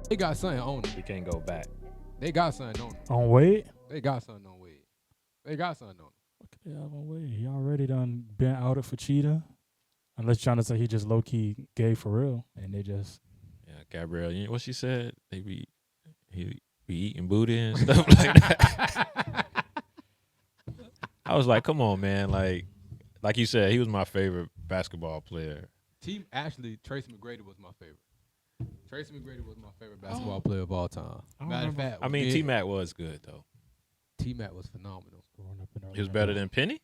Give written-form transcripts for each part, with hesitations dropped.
They got something on He them. can't go back. They got something on them. On Wade? They got something on Wade. They got something on them. Yeah, on Wade. He already done been outed for cheating. Unless trying to say he just low key gay for real, and they just Yeah, Gabrielle, you know what she said? He be eating booty and stuff like that. I was like, come on, man. Like you said, he was my favorite basketball player. Actually, Tracy McGrady was my favorite. Tracy McGrady was my favorite basketball player of all time. Matter of fact, I mean, T Mac was good though. T Mac was phenomenal. growing up in He was better than Penny.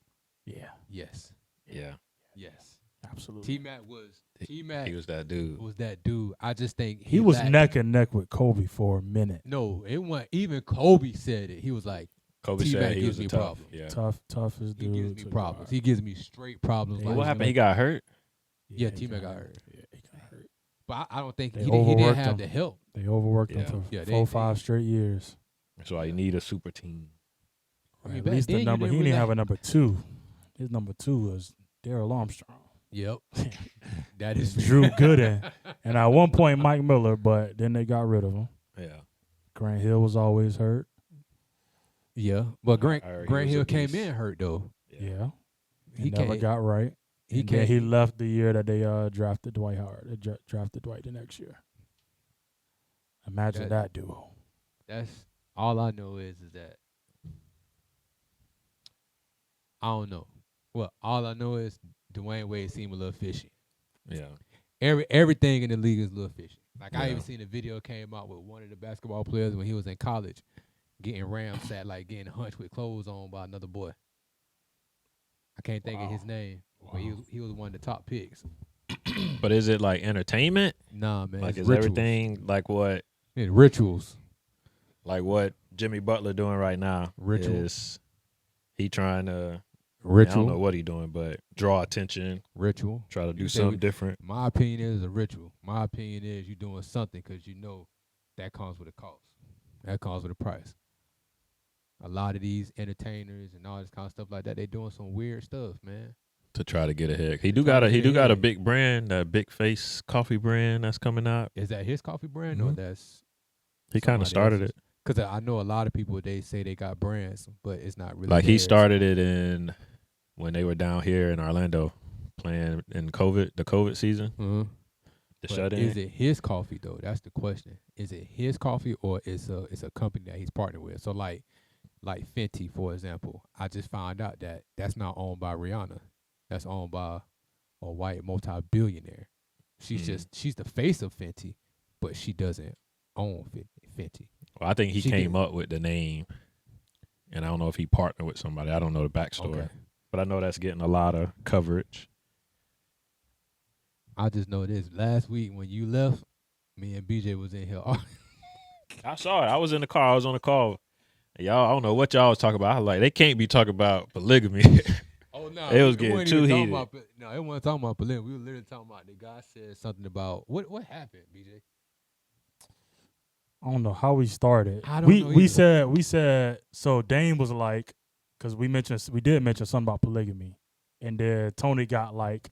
Yeah, Yes, Yeah, yes. absolutely. T Mac was he was that dude. that dude. I just think He was lacked- neck and neck with Kobe for a minute. No, it wasn't. Even Kobe said it. He was like, Kobe T-Mac said he gives was me a tough. problems. Yeah. Toughest he dude. gives me to problems. guard. He gives me straight problems. Yeah, Like, What happened? He got hurt. Yeah, T-Mac got hurt. Yeah, he got hurt. but I don't think They he didn't overworked have him. the help. They overworked Yeah. him for Yeah, 4-5 straight years. That's why you need a super team. I mean, At back least then the you number. He didn't didn't really have a number 2. His number 2 was Daryl Armstrong. Yep, that is Drew Gooden. And at one point, Mike Miller, but then they got rid of him. Yeah. Grant Hill was always hurt. Yeah, but Grant I heard he Grant was a Hill came beast. in hurt though. Yeah. He He never came- got right. He And then came. he left the year that they drafted Dwight Howard. They drafted Dwight the next year. Imagine that duo. That's all I know is that I don't know. Well, all I know is Dwayne Wade seemed a little fishy. Yeah. Everything in the league is a little fishy. Like I Yeah. even seen a video came out with one of the basketball players when he was in college, getting ramsat, like getting hunched with clothes on by another boy. I can't think of his name, but he was one of the top picks. But is it like entertainment? Nah, man, Like it's is rituals. everything like what Yeah, rituals. Jimmy Butler doing right now? Ritual. Is he trying to? I don't Ritual. know what he doing, but draw attention, Ritual. try to do You say something we- different. My opinion is a ritual. My opinion is you doing something because you know that comes with a cost. That comes with a price. A lot of these entertainers and all this kind of stuff like that, they doing some weird stuff, man. To try to get ahead. He do Try got to a he get do got a ahead. big brand, that Big Face coffee brand that's coming out. Is that his coffee brand or Mhm. that's He kind of somebody started else's? it. Because I know a lot of people, they say they got brands, but it's not really Like he theirs. started it in when they were down here in Orlando playing in the COVID season, Mhm. the But shut is in. it his coffee though? That's the question. Is it his coffee or it's a company that he's partnered with? So like Fenty, for example, I just found out that that's not owned by Rihanna. That's owned by a white multi-billionaire. She's she's the face of Fenty, but she doesn't own Fenty. Well, I think he She came did. up with the name, and I don't know if he partnered with somebody. I don't know the backstory, Okay. but I know that's getting a lot of coverage. I just know this. Last week when you left, me and BJ was in here. I saw it. I was in the car. I was on the call. Y'all, I don't know what y'all was talking about. I was like, they can't be talking about polygamy. Oh no, It was getting too heated. No, it wasn't talking about polygamy. We were literally talking about the guy said something about what happened, BJ. I don't know how we started. I don't we know we either. said we said so. Dame was like, because we did mention something about polygamy, and then Tony got like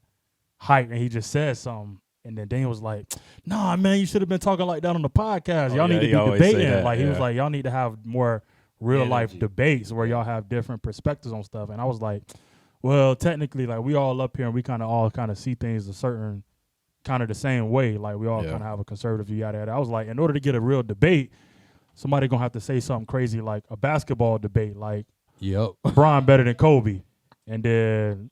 hyped and he just said something, and then Dame was like, "Nah, man, you should have been talking like that on the podcast. Oh, Y'all yeah, need to he be always say debating." that, Like he was yeah. like, "Y'all need to have more real life Energy. debates where y'all have different perspectives on stuff." And I was like, "Well, technically, like we all up here and we kind of see things a certain." Kind of the same way, like we all Yeah. kind of have a conservative view out of it. I was like, in order to get a real debate, somebody gonna have to say something crazy like a basketball debate, like Yep. LeBron better than Kobe, and then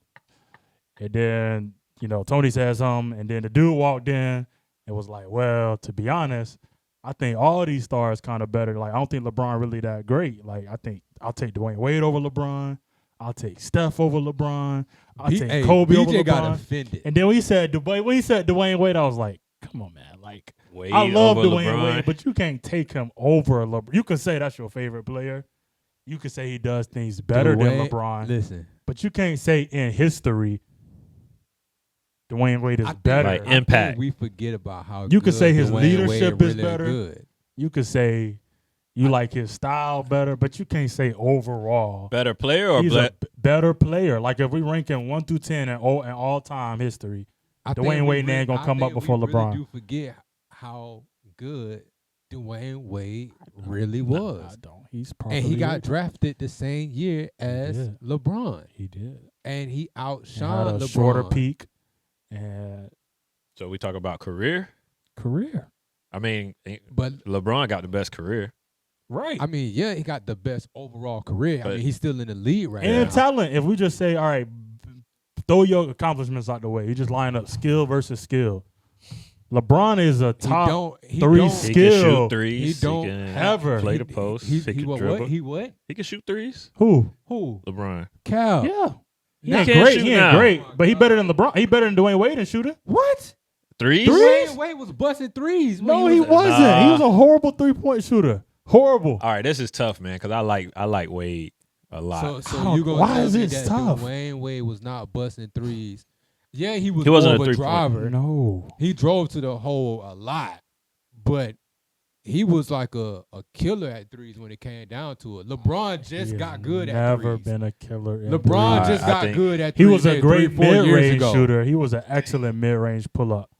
Tony said something, and then the dude walked in and was like, well, to be honest, I think all these stars kind of better. Like I don't think LeBron really that great. Like I think I'll take Dwayne Wade over LeBron. I'll take Steph over LeBron. I'll take Kobe over BJ got LeBron. offended. And then when he said Dwayne Wade, I was like, come on, man. Like, Wade I love over Dwayne LeBron. Wade, but you can't take him over LeBron. You can say that's your favorite player. You can say he does things better than Dwayne- LeBron. Listen, But you can't say in history Dwayne Wade is I think- better. Like, I think impact. we forget about how You could good say his Dwayne leadership Wade is really better. Good. You could say you like his style better, but you can't say overall. Better player or He's black? a better player. Like if we rank him 1 through 10 in all time history, I Dwayne think Wade ain't gonna come up before we LeBron. Really do forget how good Dwayne Wade really I was. don't. He's And probably he got drafted the same year as did. LeBron. He did. And he He had outshone a LeBron. shorter peak and So we talk about career. career. I mean, But LeBron got the best career. Right. I mean, yeah, he got the best overall career. I But- mean, he's still in the league right and now. talent. If we just say, all right, throw your accomplishments out the way. You just line up skill versus skill. LeBron is a top he three don't- He skill. can shoot threes. He don't can ever. play he- the post. He, He, he can what? dribble. He what? He can shoot threes. Who? Who? LeBron. Cal. Yeah. He Now- ain't Can't great. shoot He ain't now. great. But he better than LeBron. He better than Dwayne Wade in shooting. What? Threes? Dwayne Wade was busting threes. when No, he was- wasn't. Nah. He was a horrible 3-point shooter. Horrible. All right, this is tough, man, because I like Wade a lot. So How- you gonna why tell is me it that tough? Dwayne Wade was not busting threes? Yeah, he was He wasn't more a of a three-point. driver. No. He drove to the hole a lot, but he was like a killer at threes when it came down to it. LeBron just He got has good at Never threes. been a killer. In LeBron threes. just I got think good at He threes. was a maybe great 3-4 years mid-range ago. shooter. He was an excellent mid-range pull-up.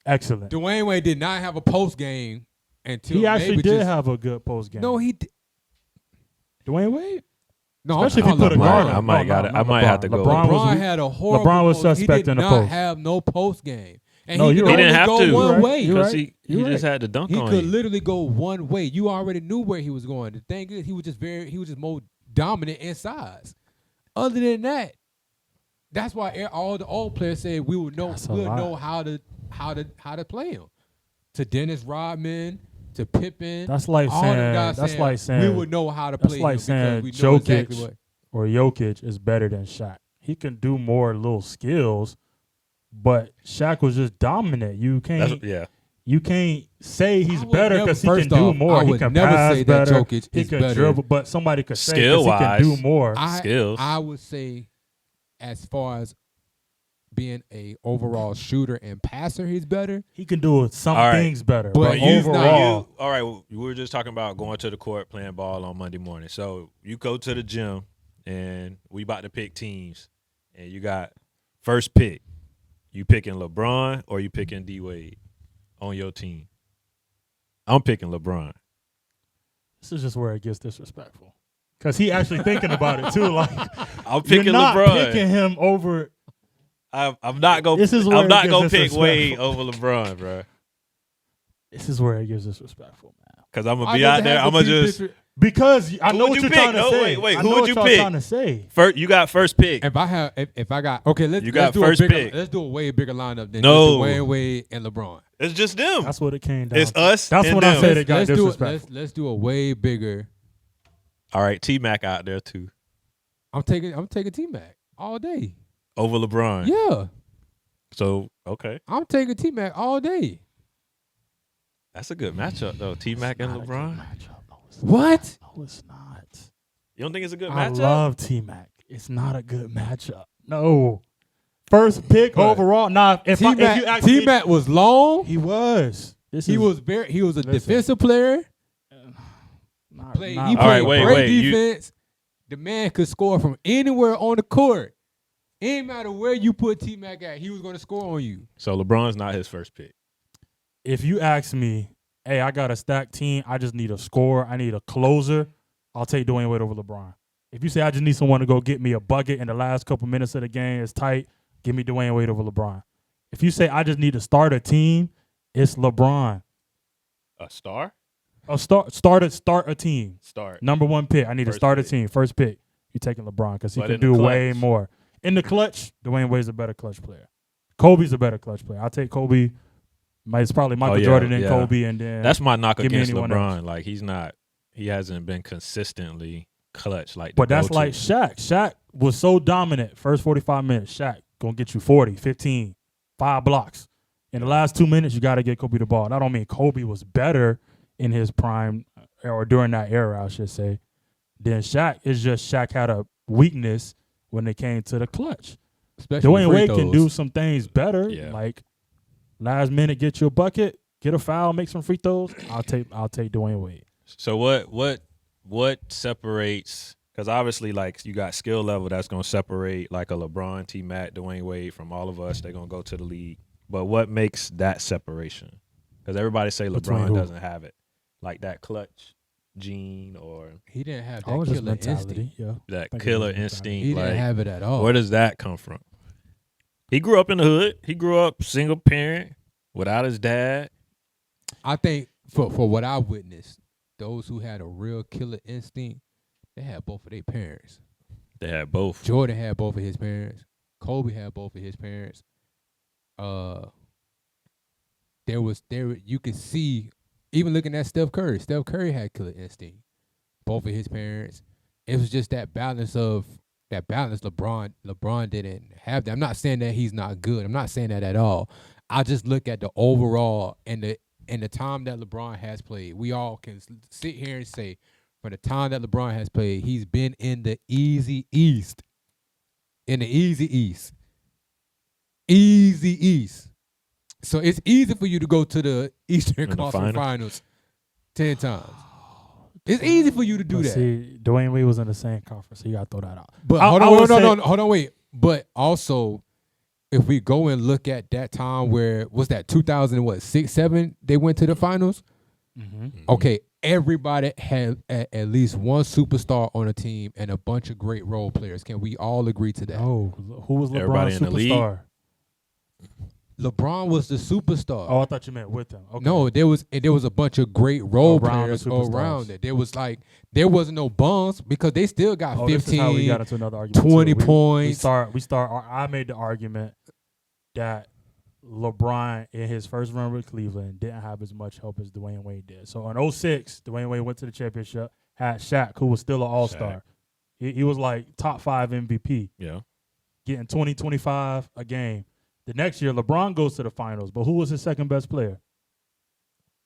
Excellent. Dwayne Wade did not have a post game until He actually maybe did just, have a good post game. No, he did. Dwayne Wade. No, I'm Especially if he talking put a LeBron. guard on. I might No, gotta- no, I might have to go. LeBron was LeBron weak. had a horrible. LeBron was post. suspect he in did the not post. have no post game, and No, he you're could right. He didn't only have go to. one You're right. way. You're Because right. he You're just right. had to dunk He on could you. literally go one way. You already knew where he was going. The thing is, he was just more dominant in size. Other than that, that's why all the old players said we would know That's a we'll lot. know how to play him. To Dennis Rodman, to Pippen, That's like all them saying. guys That's like saying. we would know how to that's play like him saying because we know exactly Jokic what. or Jokic is better than Shaq. He can do more little skills, but Shaq was just dominant. You can't. Yeah. You can't say he's I would better never- because he can first do off, more. I He would can never pass say that better. Jokic he is can better. dribble, but somebody could say 'cause he can Skill-wise, do more. skills. I would say, as far as being a overall shooter and passer, he's better. He can do some All right. things better, But but he's not- overall, all right, we were just talking about going to the court playing ball on Monday morning. So you go to the gym and we about to pick teams, and you got first pick. You picking LeBron or you picking D Wade on your team? I'm picking LeBron. this is just where it gets disrespectful. Because he actually thinking about it too. Like I'm you're picking not LeBron. picking him over. I'm not gonna. This is where I'm it not gets gonna pick disrespectful. Wade over LeBron, bro. This is where it gets disrespectful, man. Because I'm gonna Why be does out it there. have I'm to gonna be just Because I Who know would what you you're pick? trying to No, say. wait, I who know would what you y'all pick? trying to say. first. You got first pick. If I got okay, let's You got do first a bigger, pick. Let's do a way bigger lineup than No. just Dwayne Wade and LeBron. It's just them. That's what it came down It's to. us. That's and when I them. said it got let's do disrespectful. let's do a way bigger. All right, T Mac out there too I'm taking T-Mac all day. over LeBron. Yeah, So okay, I'm taking T-Mac all day. that's a good matchup though. T Mac and Not a good LeBron. matchup. No, it's What? not. No, it's not. You don't think it's a good I matchup? love T-Mac. It's not a good matchup. No. First pick But overall. Nah, if you ask me, T-Mac was long. he was. He was a Listen. defensive player. Not, He not played All right, wait, great wait, you- defense. The man could score from anywhere on the court. Ain't matter where you put T-Mac at, he was going to score on you. So LeBron's not his first pick. If you ask me, hey, I got a stacked team. I just need a scorer. I need a closer. I'll take Dwayne Wade over LeBron. If you say I just need someone to go get me a bucket in the last couple minutes of the game, it's tight, give me Dwayne Wade over LeBron. If you say I just need to start a team, it's LeBron. A star? Start a team. Start. Number one pick. I need to First start a pick. team. First pick. You taking LeBron because he But can in the do way clutch. more. In the clutch, Dwayne Wade's a better clutch player. Kobe's a better clutch player. I'll take Kobe. It's probably Michael yeah, Jordan and yeah. Kobe, and then That's my knock Give me against anyone LeBron. else. Like he hasn't been consistently clutch like. But the that's go-to. like Shaq. Shaq was so dominant. First 45 minutes, Shaq gonna get you 40, 15, 5 blocks. In the last 2 minutes, you got to get Kobe the ball. That don't mean Kobe was better in his prime or during that era, I should say, than Shaq. It's just Shaq had a weakness when it came to the clutch. Especially Dwayne free Wade can throws. do some things better, Yeah. like last minute get you a bucket, get a foul, make some free throws. I'll take Dwayne Wade. So what separates? Because obviously, like you got skill level that's gonna separate like a LeBron, T Mac, Dwayne Wade from all of us. They're gonna go to the league. But what makes that separation? Because everybody say Between LeBron who? doesn't have it. like that clutch gene or He didn't have Oh, that just killer mentality. instinct. Yeah. that think it killer was mentality. instinct. He didn't Like, have it at all. where does that come from? He grew up in the hood. He grew up single parent without his dad. I think for what I witnessed, those who had a real killer instinct, they had both of their parents. They had both. Jordan had both of his parents. Kobe had both of his parents. You could see, even looking at Steph Curry. Steph Curry had killer instinct. Both of his parents. It was just that balance. LeBron didn't have that. I'm not saying that he's not good. I'm not saying that at all. I just look at the overall and the time that LeBron has played. We all can sit here and say, for the time that LeBron has played, he's been in the easy East. In the easy East. Easy East. So it's easy for you to go to the Eastern In the Conference Finals 10 times. It's easy for you to do But that. see, Dwayne Wade was in the same conference, so you gotta throw that out. But hold on, wait. But also, if we go and look at that time where was that 2006, 7, they went to the finals. Mm-hmm. Okay, everybody had at least one superstar on a team and a bunch of great role players. Can we all agree to that? Oh, who was Everybody LeBron's in the league? superstar? LeBron was the superstar. Oh, I thought you meant with him. Okay. No, there was a bunch of great role Around the players superstars. around it. There wasn't no bums because they still got This is how we 15, got into another argument. 20 too. points. I made the argument that LeBron in his first run with Cleveland didn't have as much help as Dwayne Wade did. So in 06, Dwayne Wade went to the championship, had Shaq, who was still an all-star. He was like top 5 MVP, Yeah. getting 20, 25 a game. The next year, LeBron goes to the finals, but who was his second best player?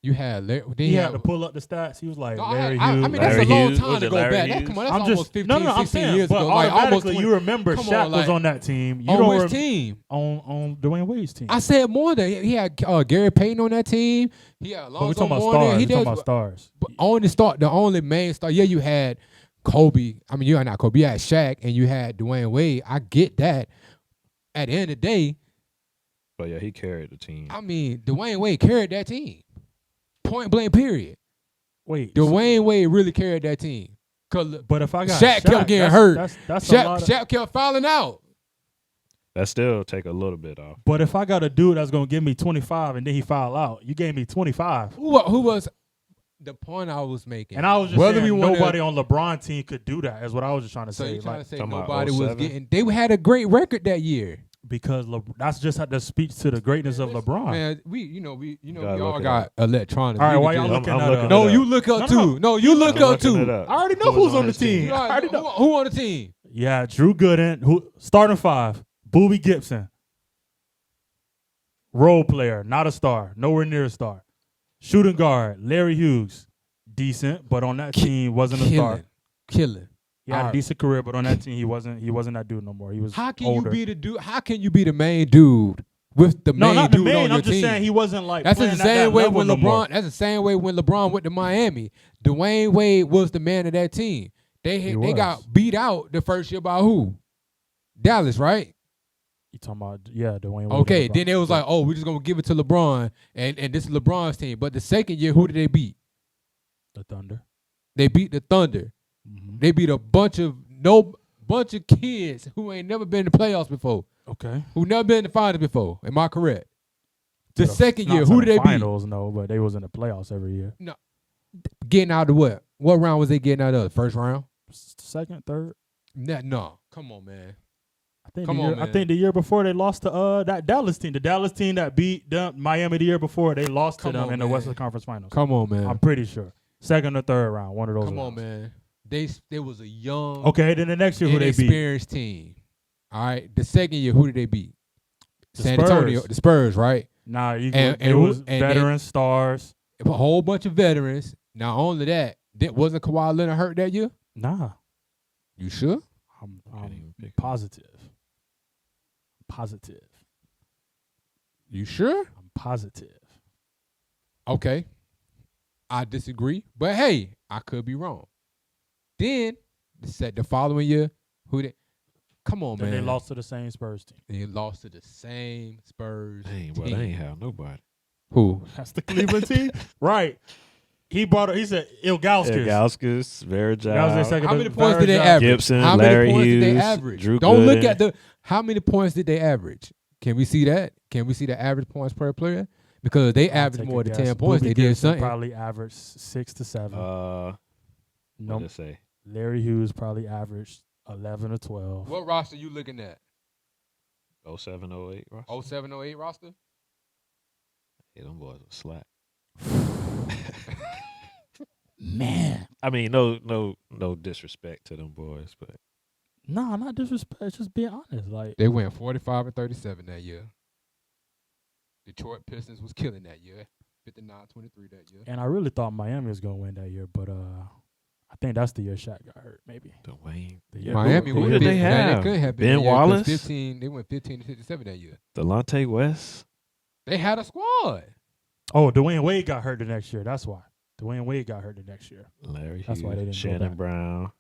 You had He had to pull up the stats. He was like No, Larry I Hughes. mean, Larry that's a long Hughes. time Was to it go Larry back. Hughes? Come on, that's I'm almost just 15, I'm 16 saying, years but ago. Like, almost automatically 20. you remember Come Shaq on, was like, on that team. You on don't which rem- team? on Dwayne Wade's team. I said more than he had Gary Payton on that team. He had But we're Alonzo talking about Mourning. stars. He We're talking does, about stars. but the only main star. Yeah, you had Kobe. I mean, you had not Kobe. You had Shaq and you had Dwayne Wade. I get that. At the end of the day, But yeah, he carried the team. I mean, Dwayne Wade carried that team. Point blank. Period. Wait, Dwayne Wade really carried that team. but if I got Shaq kept getting hurt. That's a lot. Shaq kept fouling out. That still take a little bit off. But if I got a dude that's gonna give me 25 and then he foul out, you gave me 25. Who was the point I was making? And I was just Whether saying we wanna- nobody on LeBron team could do that. Is what I was just trying to So say. you trying Like, to say talking about nobody was 07? getting? They had a great record that year. because that's just how that speaks to the greatness of LeBron. Man, we Gotta all look it got up. electronics. All right, We why can y'all do- looking I'm at looking No, it you up. look up No, too. No, you look I'm up looking too. it up. I already know Who was who's on the his team? team. You I already already know. know. Who on the team? Yeah, Drew Gooden, who starting 5, Boobie Gibson, role player, not a star, nowhere near a star. Shooting guard, Larry Hughes, decent, but on that team wasn't a star. Killing. He had a Alright. decent career, but on that team he wasn't that dude no more. He was How can older. you be the dude? How can you be the main dude with the no, main not the dude main. on your I'm just team? saying he wasn't like That's playing the at that same way level when no more. LeBron. That's the same way when LeBron went to Miami. Dwayne Wade was the man of that team. They was. got beat out the first year by who? Dallas, right? You talking about Dwayne Wade. Okay, and LeBron. then it was like, oh, we're just gonna give it to LeBron, and this is LeBron's team. But the second year, who did they beat? the Thunder. They beat the Thunder. Mhm. They beat a bunch of kids who ain't never been in the playoffs before, Okay. who never been in the finals before. Am I correct? The To second not year, to who the did they beat? finals, no, but they was in the playoffs every year. Getting out of what? What round was they getting out of? The first round? Second, third. No. Come on, man. I think Come the on, year, I man. think the year before they lost to that Dallas team. The Dallas team that beat them, Miami the year before, they lost to Come them on, in the man. Western Conference Finals. Come on, man. I'm pretty sure. Second or third round, one of those. Come on, rounds. man. They was a young, Okay, then the next year who they beat? inexperienced team. All right. The second year, who did they beat? The San Spurs. Antonio, the Spurs, right? Nah, And it who- was and veteran stars. A whole bunch of veterans. Not only that, wasn't Kawhi Leonard hurt that year? Nah, You sure? I'm even pick positive. Positive. You sure? I'm positive. Okay. I disagree. But hey, I could be wrong. Then the following year, who they come on, Then man. they lost to the same Spurs team. They lost to the same Spurs Dang, team. but they ain't have nobody. Who? That's the Cleveland team, right? He brought. He said Ilgauskas. Ilgauskas, That was their Verjao, second. How many points did they Verjao. average? Gibson, How many Larry points did they Hughes, average? Drew Don't look Gooden. at the how many points did they average. Can we see that? Can we see the average points per player? Because they I'll averaged take a more than guess. 10 points. Boobie They did Gibson something. Probably averaged 6 to 7. What no, did it say? Larry Hughes probably averaged 11 or 12. What roster you looking at? 07, 08, Ross? 07, 08 roster? Yeah, them boys were slack. Man, I mean, no disrespect to them boys, but nah, not disrespect. Just being honest. Like, They went 45 and 37 that year. Detroit Pistons was killing that year. 59-23 that year. and I really thought Miami was gonna win that year, but I think that's the year Shaq got hurt. Maybe. Dwayne. The year Miami who went did they 15 man, have? They couldn't have been Ben that year 'cause Wallace? 15. They went 15 to 57 that year. Delonte West. They had a squad. Oh, Dwayne Wade got hurt the next year. That's why. Dwayne Wade got hurt the next year. Larry That's Hughes. why they didn't go Shannon back. Brown.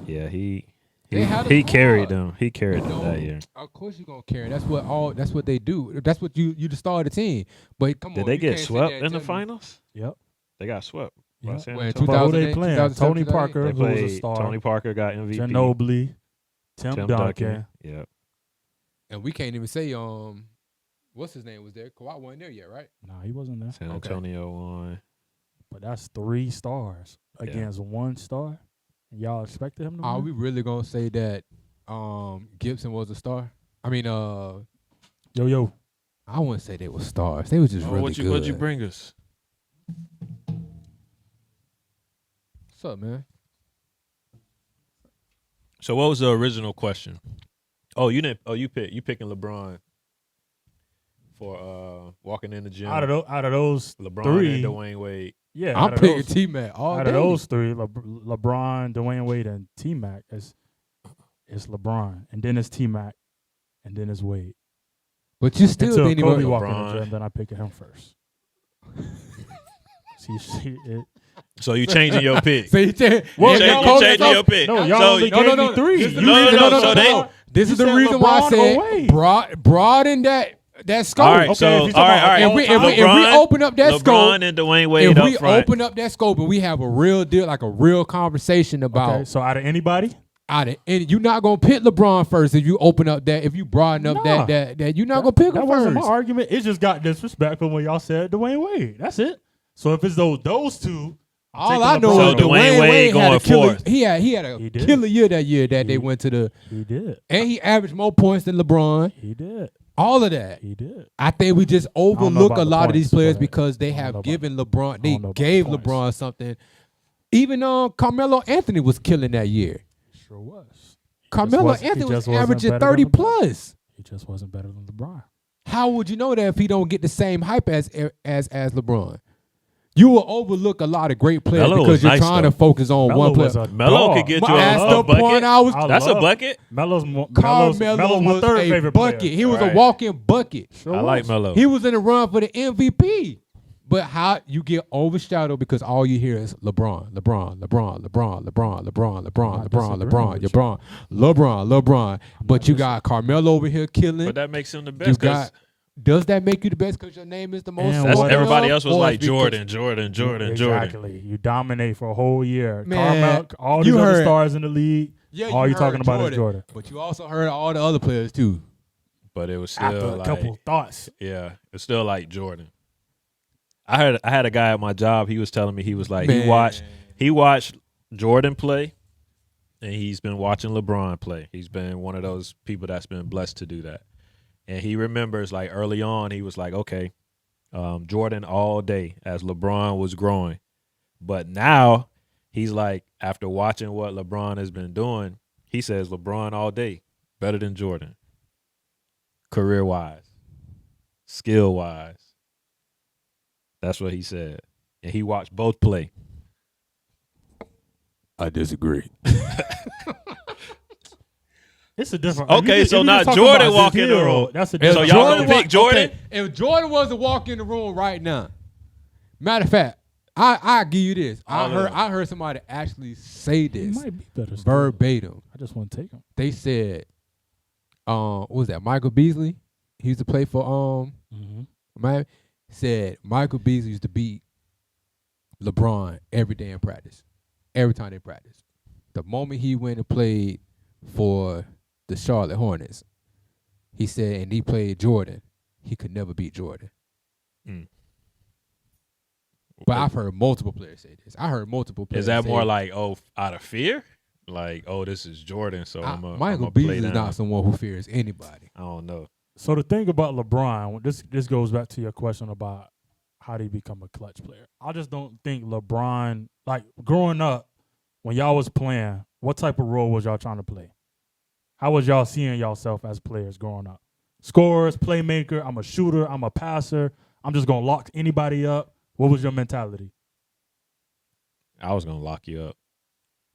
Yeah, he They had a he carried squad. them. He carried them No, that year. Of course you're gonna carry. That's what they do. That's what you the star of the team. But come on, Did they you get can't sit swept there and in the tell me- finals? Yep. They got swept. by Yep. San When Antonio. But who they 2008, playing? 2007, Tony Parker, They who was a played star. Tony Parker got MVP. Ginobili, Tim Tim Duncan. Yep. And we can't even say what's his name was there. Kawhi wasn't there yet, right? Nah, he wasn't there. San Okay. Antonio won. But that's 3 stars Yeah. against 1 star. Y'all expected him to Are win? we really gonna say that Gibson was a star? I mean, Yo. I wouldn't say they were stars. They were just really what'd good. you bring us? What's up, man? So what was the original question? Oh, you didn't. Oh, you picking LeBron for walking in the gym. Out of those LeBron 3, and Dwayne Wade. yeah, I'm out of picking those, T-Mac all out day. of those 3, LeBron, Dwayne Wade, and T-Mac, it's LeBron, and then it's T-Mac, and then it's Wade. But you still Until didn't Kobe even. walked in the LeBron. gym, then I picked him first. See, So you changing your pick? So you You Well, changing- no, you changing your pick. no, y'all So only you- gave no, me 3. This is the No, reason- no, no, so they- This You is the said reason why I LeBron said or Wade. broaden that scope. All right, Okay, so if all you talking right, about all right. If we LeBron, open up that LeBron scope, and Dwayne Wade if up we front. open up that scope and we have a real deal, like a real conversation about Okay, so out of anybody, and you're not gonna pick LeBron first if you open up that if you broaden up Nah. that you're not gonna pick that him wasn't first. my argument. It just got disrespectful when y'all said Dwayne Wade. That's it. So if it's those 2, All I know So is Dwayne Wade had a going killer. fourth. He had a He did. killer year that year that they He- went to the he did. and he averaged more points than LeBron. He did. All of that. He did. I think we just know overlook about a the lot of these points, players but because they I don't know have about- given LeBron. I They don't know about the gave points. LeBron something. Even Carmelo Anthony was killing that year. Sure was. Carmelo wasn't- he Anthony was just wasn't averaging better than 30 LeBron. plus. He just wasn't better than LeBron. How would you know that if he don't get the same hype as LeBron? You will overlook a lot of great players Melo because was you're nice, trying though. to focus on Melo one player. was a Melo dog. could get But you that's a the bucket. point I was. I That's a love- bucket. Melo's Carmelo my was third a favorite bucket. player. He was a Right. walking bucket. Sure I like was. Melo. He was in the run for the MVP. But how you get overshadowed because all you hear is LeBron, LeBron, LeBron, LeBron, LeBron, LeBron, LeBron, not LeBron, disagreeing LeBron, with LeBron, LeBron. But you got Carmelo over here killing. But that makes him the You best. 'Cause got. Does that make you the best because your name is the most? And that's what everybody else? else was Or like it's because- Jordan. Exactly. You dominate for a whole year. Man, Carmelo, all these you other heard- stars in the league. Yeah, all you you talking heard about is Jordan. But you also heard all the other players too. But it was After still a like, couple thoughts. yeah, it's still like Jordan. I had a guy at my job. He was telling me he was like Man. he watched Jordan play, and he's been watching LeBron play. He's been one of those people that's been blessed to do that. And he remembers like early on, he was like, okay, Jordan all day as LeBron was growing. But now he's like, after watching what LeBron has been doing, he says LeBron all day, better than Jordan. Career-wise, skill-wise. That's what he said. And he watched both play. I disagree. It's a different. Okay, if so you now just talking Jordan about walk in the Ezekiel, room. That's a So different. y'all gonna pick Jordan? Okay, if Jordan was to walk in the room right now, matter of fact, I give you this. All of them. I heard somebody actually say He this might be better. still. verbatim. I just want to take him. They said, what was that? Michael Beasley. He used to play for Mm-hmm. Miami. Said Michael Beasley used to beat LeBron every day in practice. Every time they practice. The moment he went and played for the Charlotte Hornets, he said, and he played Jordan, he could never beat Jordan. Mm. But I've heard multiple players say this. I heard multiple players Is that say more like, out of fear? Like, this is Jordan, so Michael I'm Beasley play is down. not someone who fears anybody. I don't know. So the thing about LeBron, this goes back to your question about how did he become a clutch player. I just don't think LeBron, like growing up, when y'all was playing, what type of role was y'all trying to play? How was y'all seeing yourself as players growing up? Scorers, playmaker, I'm a shooter, I'm a passer, I'm just going to lock anybody up. What was your mentality? I was gonna lock you up.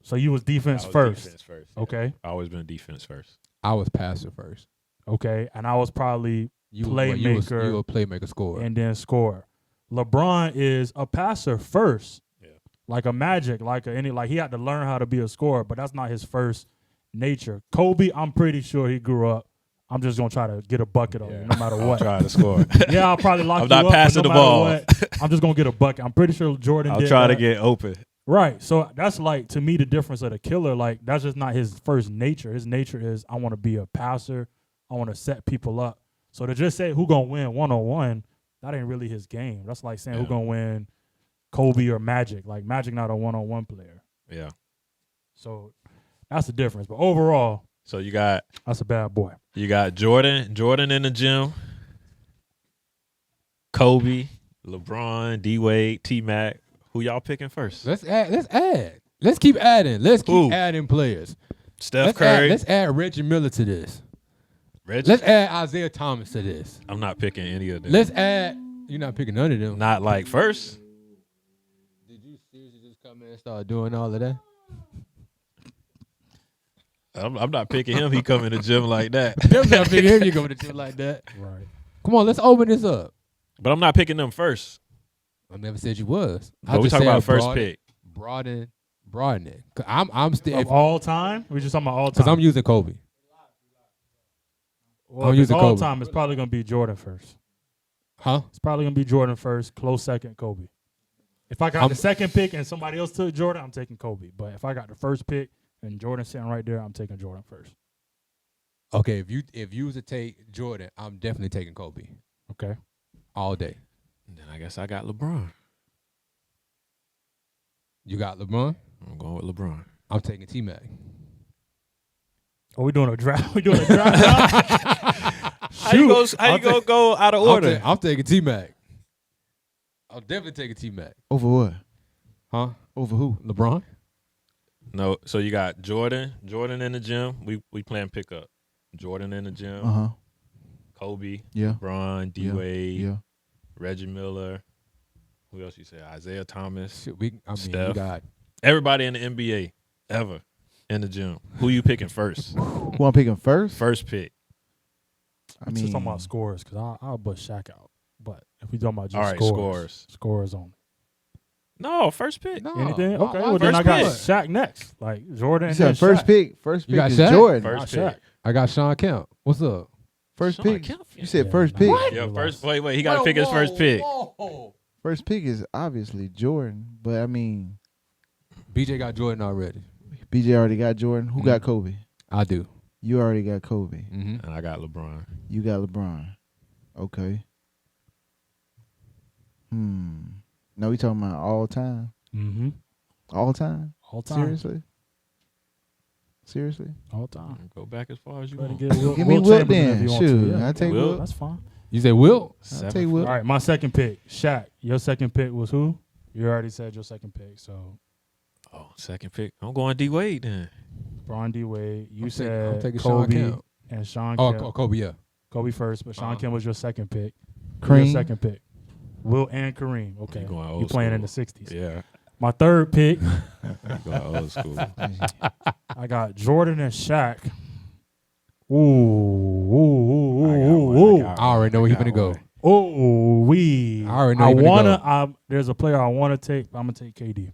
So you was defense I was first. Defense first. Yeah. Okay. I always been defense first. I was passer first. Okay. And I was probably You Playmaker. You a playmaker scorer. and then score. LeBron is a passer first. Yeah. Like a Magic, like he had to learn how to be a scorer, but that's not his first nature. Kobe, I'm pretty sure he grew up. I'm just gonna try to get a bucket on you no matter what. Trying to score. Yeah, I'll probably lock I'm you not up. But passing no the matter ball. what, I'm just gonna get a bucket. I'm pretty sure Jordan I'll did try that. to get open. Right. So that's like, to me, the difference of the killer. Like, that's just not his first nature. His nature is, I want to be a passer. I want to set people up. So to just say who gonna win one-on-one, that ain't really his game. That's like saying who Yeah. gonna win Kobe or Magic. Like, Magic not a one-on-one player. Yeah. So that's the difference. But overall, So you got that's a bad boy. Jordan in the gym, Kobe, LeBron, D-Wade, T-Mac. Who y'all picking first? Let's add. Let's keep adding. Let's Who? keep adding players. Steph Curry. Let's add Reggie Miller to this. Reggie. Let's add Isaiah Thomas to this. I'm not picking any of them. Let's add. You're not picking none of them. Not like first. Did you seriously just come in and start doing all of that? I'm not picking him. He come in the gym like that. Them not picking him. You go to gym like that. Right. Come on, let's open this up. But I'm not picking them first. I never said you was. But we talking about first pick. Broaden it. 'Cause I'm still Of all time? We just talking about all time. because I'm using Kobe. well, I'm if it's using all Kobe. time. It's probably gonna be Jordan first. Huh? It's probably gonna be Jordan first. Close second, Kobe. If I got the second pick and somebody else took Jordan, I'm taking Kobe. But if I got the first pick and Jordan sitting right there, I'm taking Jordan first. Okay, if you was to take Jordan, I'm definitely taking Kobe Okay. all day. Then I guess I got LeBron. You got LeBron. I'm going with LeBron. I'm taking T-Mac. Are we doing a draft? We doing a draft? How you gonna go out of order? I'm taking T-Mac. I'm definitely taking T-Mac. Over what? Huh? Over who? LeBron? No, so you got Jordan in the gym. We playing pickup. Jordan in the gym. Uh-huh. Kobe, Yeah. LeBron, D Wade, Yeah. Reggie Miller. Who else you say? Isaiah Thomas. Shit, we Steph. got Everybody in the NBA ever in the gym. Who you picking first? Who I'm picking first? First pick. I I'm mean, just talking about scores because I'll bust Shaq out. But if we talking about just All right, scores only. No, first pick. no. Anything? Why- Okay, why well then first I got pick? Shaq next. Like Jordan. you and said then first Shaq. pick. First You pick got is Shaq? Jordan. First Not pick. Shaq. I got Sean Kemp. What's up? First Sean pick. Kemp. You said first nah, pick. nah. Yeah, You first. lost. Wait. He got to pick his first pick. First pick is obviously Jordan, but I mean, BJ got Jordan already. BJ already got Jordan. Who got Kobe? I do. You already got Kobe. Mm-hmm. And I got LeBron. You got LeBron. Okay. No, we talking about all time. Mm-hmm. All time. All time. Seriously. All time. Go back as far as you Better want. get Will, Give me Will Wilt Chamberlain if then. you want to. Shoot, Yeah. I take Wilt. Wilt. That's fine. You say Wilt? I take Wilt. All right, my second pick, Shaq. Your second pick was who? You already said your second pick. So Oh, second pick. I'm going D Wade then. Bron D. Wade. You I'm said taking Sean Kobe Kemp. and Sean Oh, Kemp. Kobe, yeah. Kobe first, but Sean Uh-huh. Kemp was your second pick. Your Kareem. second pick. Will and Kareem. Okay. You going You old playing in the school. 60s. Yeah. My third pick, You going old school. I got Jordan and Shaq. Ooh. I already know where he's gonna go. Oh, we. I already know you're gonna go. There's a player I want to take, but I'm going to take KD.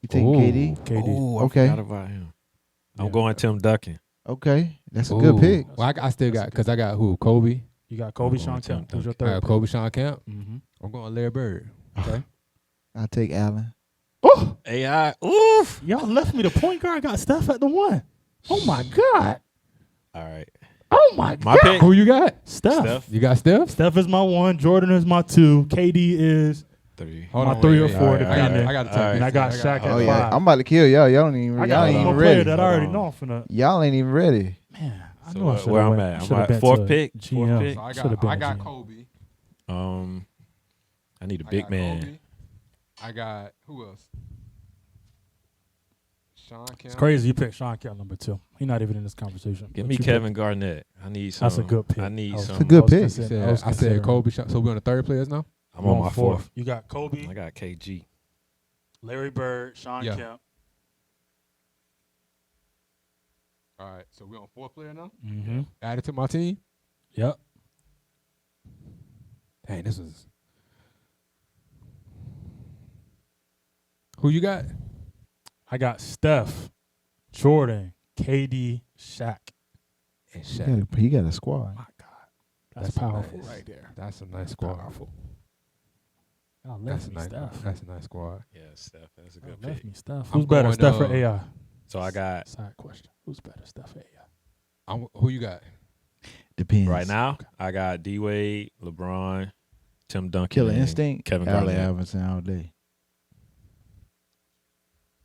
You take Ooh. KD? KD. Oh, I Okay. forgot about him. I'm Yeah. going Tim Duncan. Okay. That's a Ooh. good pick. Well, I still got because I got who? Kobe. You got Kobe, I'm Sean going Kemp. Who's your I got third pick? Kobe, Sean Kemp. Mm-hmm. I'm going Larry Bird. Okay. I take Allen. Oh, AI. Oof. y'all left me the point guard. Got Steph at the 1. Oh my God. All right. Oh my My God. pick. Who you got? Steph. Steph. You got Steph? Steph is my 1. Jordan is my 2. KD is 3. Hold my on, 3 or wait, 4. wait. depending. I got to All right. And I got Shaq at Oh 5. yeah, I'm about to kill y'all. Y'all don't even. I Y'all got ain't one even more player ready. that I Hold already on. know I'm finna. Y'all ain't even ready. Man, I So know I where I'm went. at? I'm Should've at been fourth to pick. GM. Fourth pick. So Should've been I a got GM. Kobe. I need a I big got man. Kobe. I got who else? Sean Kemp. It's crazy you picked Sean Kemp number 2. He's not even in this conversation. Give But me you Kevin picked- Garnett. I need some. That's a good pick. I need That's some. It's a good pick. I said Kobe. So we on the third players now? I'm on my fourth. You got Kobe, I got KG. Larry Bird, Sean Yeah. Kemp. All right. So we on fourth player now? Mm-hmm. Added to my team? Yep. Dang, this was. Who you got? I got Steph, Jordan, KD, Shaq. And He got a squad. My God, that's powerful nice. right there. That's a nice squad. Powerful. Y'all That's left a me nice. Steph. That's a nice squad. Yeah, Steph. That's a Y'all good left pick. me Steph. I'm Who's better, going, Steph or AI? So I got Side question. Who's better, Steph or AI? Who you got? Depends. right now. I got D Wade, LeBron, Tim Duncan, Killer and Instinct. Kevin Allen Garnett. Iverson all day.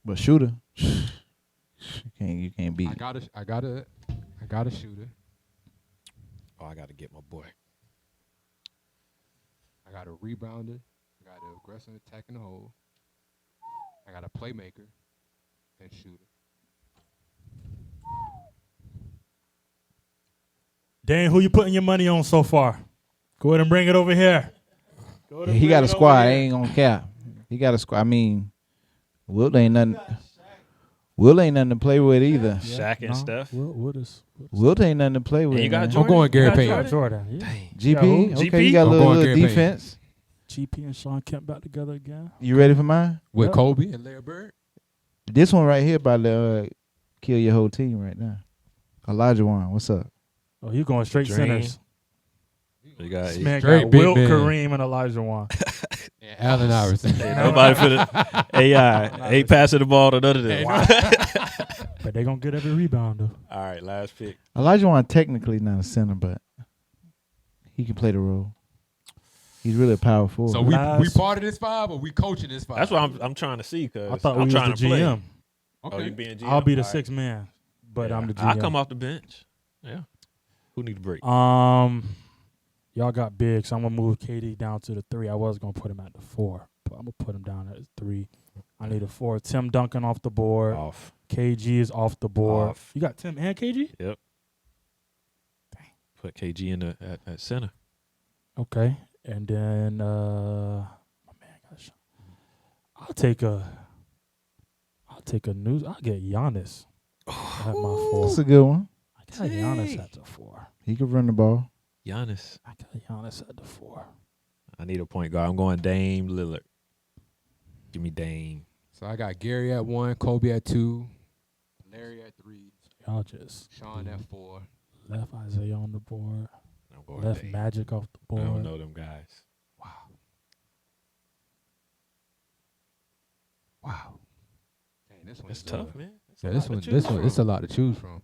But shooter, you can't beat. I got a shooter. Oh, I got to get my boy. I got a rebounder. I got an aggressive attacking the hole. I got a playmaker and shooter. Dan, who you putting your money on so far? Go ahead and bring it over here. Go ahead and He bring got a it over squad. I here. ain't gonna cap. He got a squad. I mean, Wilt ain't nothing. Wilt ain't nothing to play with either. Shaq and Steph. What is Wilt ain't nothing to play with. And you got man. Jordan. I'm going You Gary got Payton. Jordan? Jordan? Yeah. Dang. GP. who? Okay, GP? you got a I'm little going Gary Payton. defense. GP and Sean Kemp back together again. You ready for mine? With Yep. Kobe and Larry Bird. This one right here about to kill your whole team right now. Elijah Wan, what's up? Oh, you going straight Dream. centers. You got This man Straight got big Wilt, man. Kareem, and Elijah Wan. And Allen Iverson. Ain't nobody for the AI. Ain't passing the ball to none of them. But they going to get every rebound, though. All right, last pick. Elijah Wan technically not a center, but he can play the role. He's really a power forward. So we Last- part of this five or we coaching this five? That's what I'm trying to see because I thought I'm we trying was to the play. GM. Okay. Oh, you being GM? I'll be the All right. sixth man, but Yeah. I'm the GM. I come off the bench. Yeah. Who need a break? Y'all got big, so I'm gonna move KD down to the 3. I was gonna put him at the 4, but I'm gonna put him down at the 3. I need a 4. Tim Duncan off the board. Off. KG is off the board. Off. You got Tim and KG? Put KG in at center. Okay, and then my man got a shot. I'll take a news. I'll get Giannis at my 4. That's a good one. I got Giannis Dang. at the 4. He can run the ball. Giannis. I got Giannis at the 4. I need a point guard. I'm going Dame Lillard. Give me Dame. So I got Gary at 1, Kobe at 2, Larry at 3, Y'all just Sean at 4. left Isaiah on the board. I'm going Left Dame. Magic off the I board. don't know them guys. Wow. Dang, this one's It's tough, man. It's a Yeah, lot this to one, choose this one, from. it's a lot to choose from.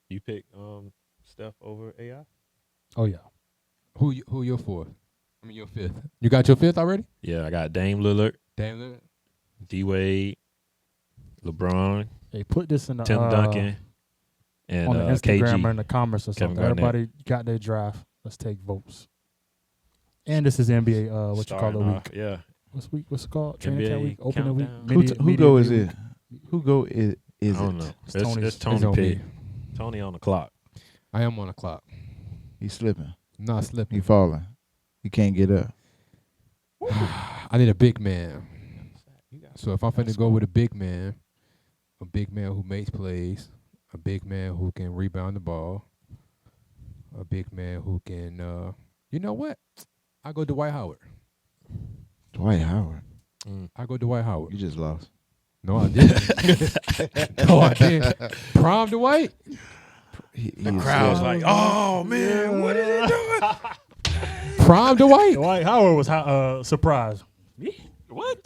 You pick Steph over AI? Oh yeah. Who your fourth? I mean your fifth. You got your fifth already? Yeah, I got Dame Lillard, Damn Lillard. D Wade, LeBron, Hey, put this in the Tim Duncan, and on the Instagram KG. or in the comments or Kevin something. Garnett. Everybody got their draft. Let's take votes. And this is NBA. What you call Starting the off, week? Yeah. What's it called? Training camp NBA week. Opening week. countdown. Who go is it? Who go is I it? don't know. It's It's, Tony's- it's Tony It's on pick. me. Tony on the clock. I am on the clock. He's slipping. I'm not He slipping. falling. He can't get up. I need a big man. So if I'm finna go with a big man who makes plays, a big man who can rebound the ball, a big man who can, you know what? I go Dwight Howard. Dwight Howard. I go Dwight Howard. You just lost. No, I didn't. No, I didn't. Prom Dwight? The crowd's like, oh man, what is he doing? Prime Dwight. Dwight Howard was surprised. What?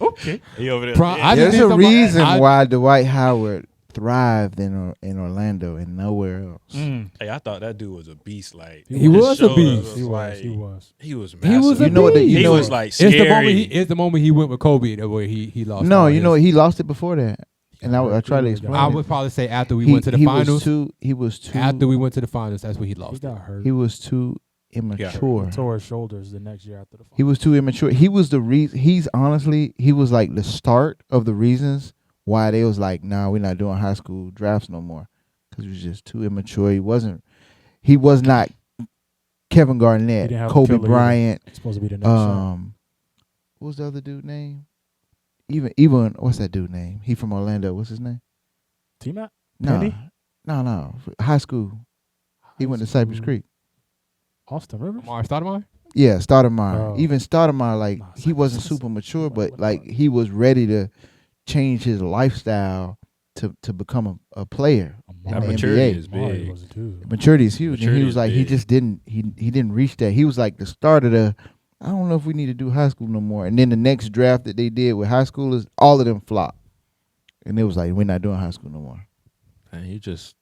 Okay. He over there. Prime, yeah. I just There's need a somebody- reason I- why Dwight Howard thrived in Orlando and nowhere else. Mm. Hey, I thought that dude was a beast. Like He was a his beast. shows He was. like- He was. He was He massive. was a You know what? beast. He know was what- like It's the moment scary. it's the moment he went with Kobe where he lost. No, all you his- know what? He lost it before that, and I tried to He explain. I it. would probably say after we went to the he finals. He was too. After we went to the finals, that's when he He lost. got hurt. He was too immature. He tore his shoulders the next year after the He was too immature. He was the reason. He was like the start of the reasons why they was like, nah, we're not doing high school drafts no more, because he was just too immature. He was not Kevin He Garnett, didn't have a Kobe killer either. Bryant. supposed to be the next shot. What was the other dude name? Even what's that dude name? He from Orlando. What's his name? T-Mac? No, Penny? no. High school. He went to Cypress School. Creek. Austin Rivers? Amari Stoudemire? Yeah, Stoudemire. Oh. Even Stoudemire, like Nah, he wasn't Cypress- super mature, what- but what like about- he was ready to change his lifestyle to become a player in That the maturity NBA. is Amari big. was a dude. Maturity is huge, and Maturity he was is like he big. just didn't he didn't reach that. He was like the start of the. I don't know if we need to do high school no more. And then the next draft that they did with high schoolers, all of them flopped, and it was like we're not doing high school no more. And he just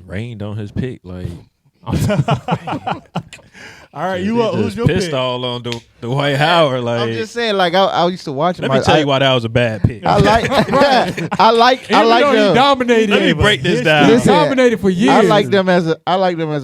rained on his pick. Like All right, he you up? Who's just your pissed pick? all on the Dwight Howard. Like I'm just saying, like I used to watch him. let me tell you why that was a bad pick. I like I like Even though he them. dominated. Let me break this down. He Listen, dominated for years. I like them as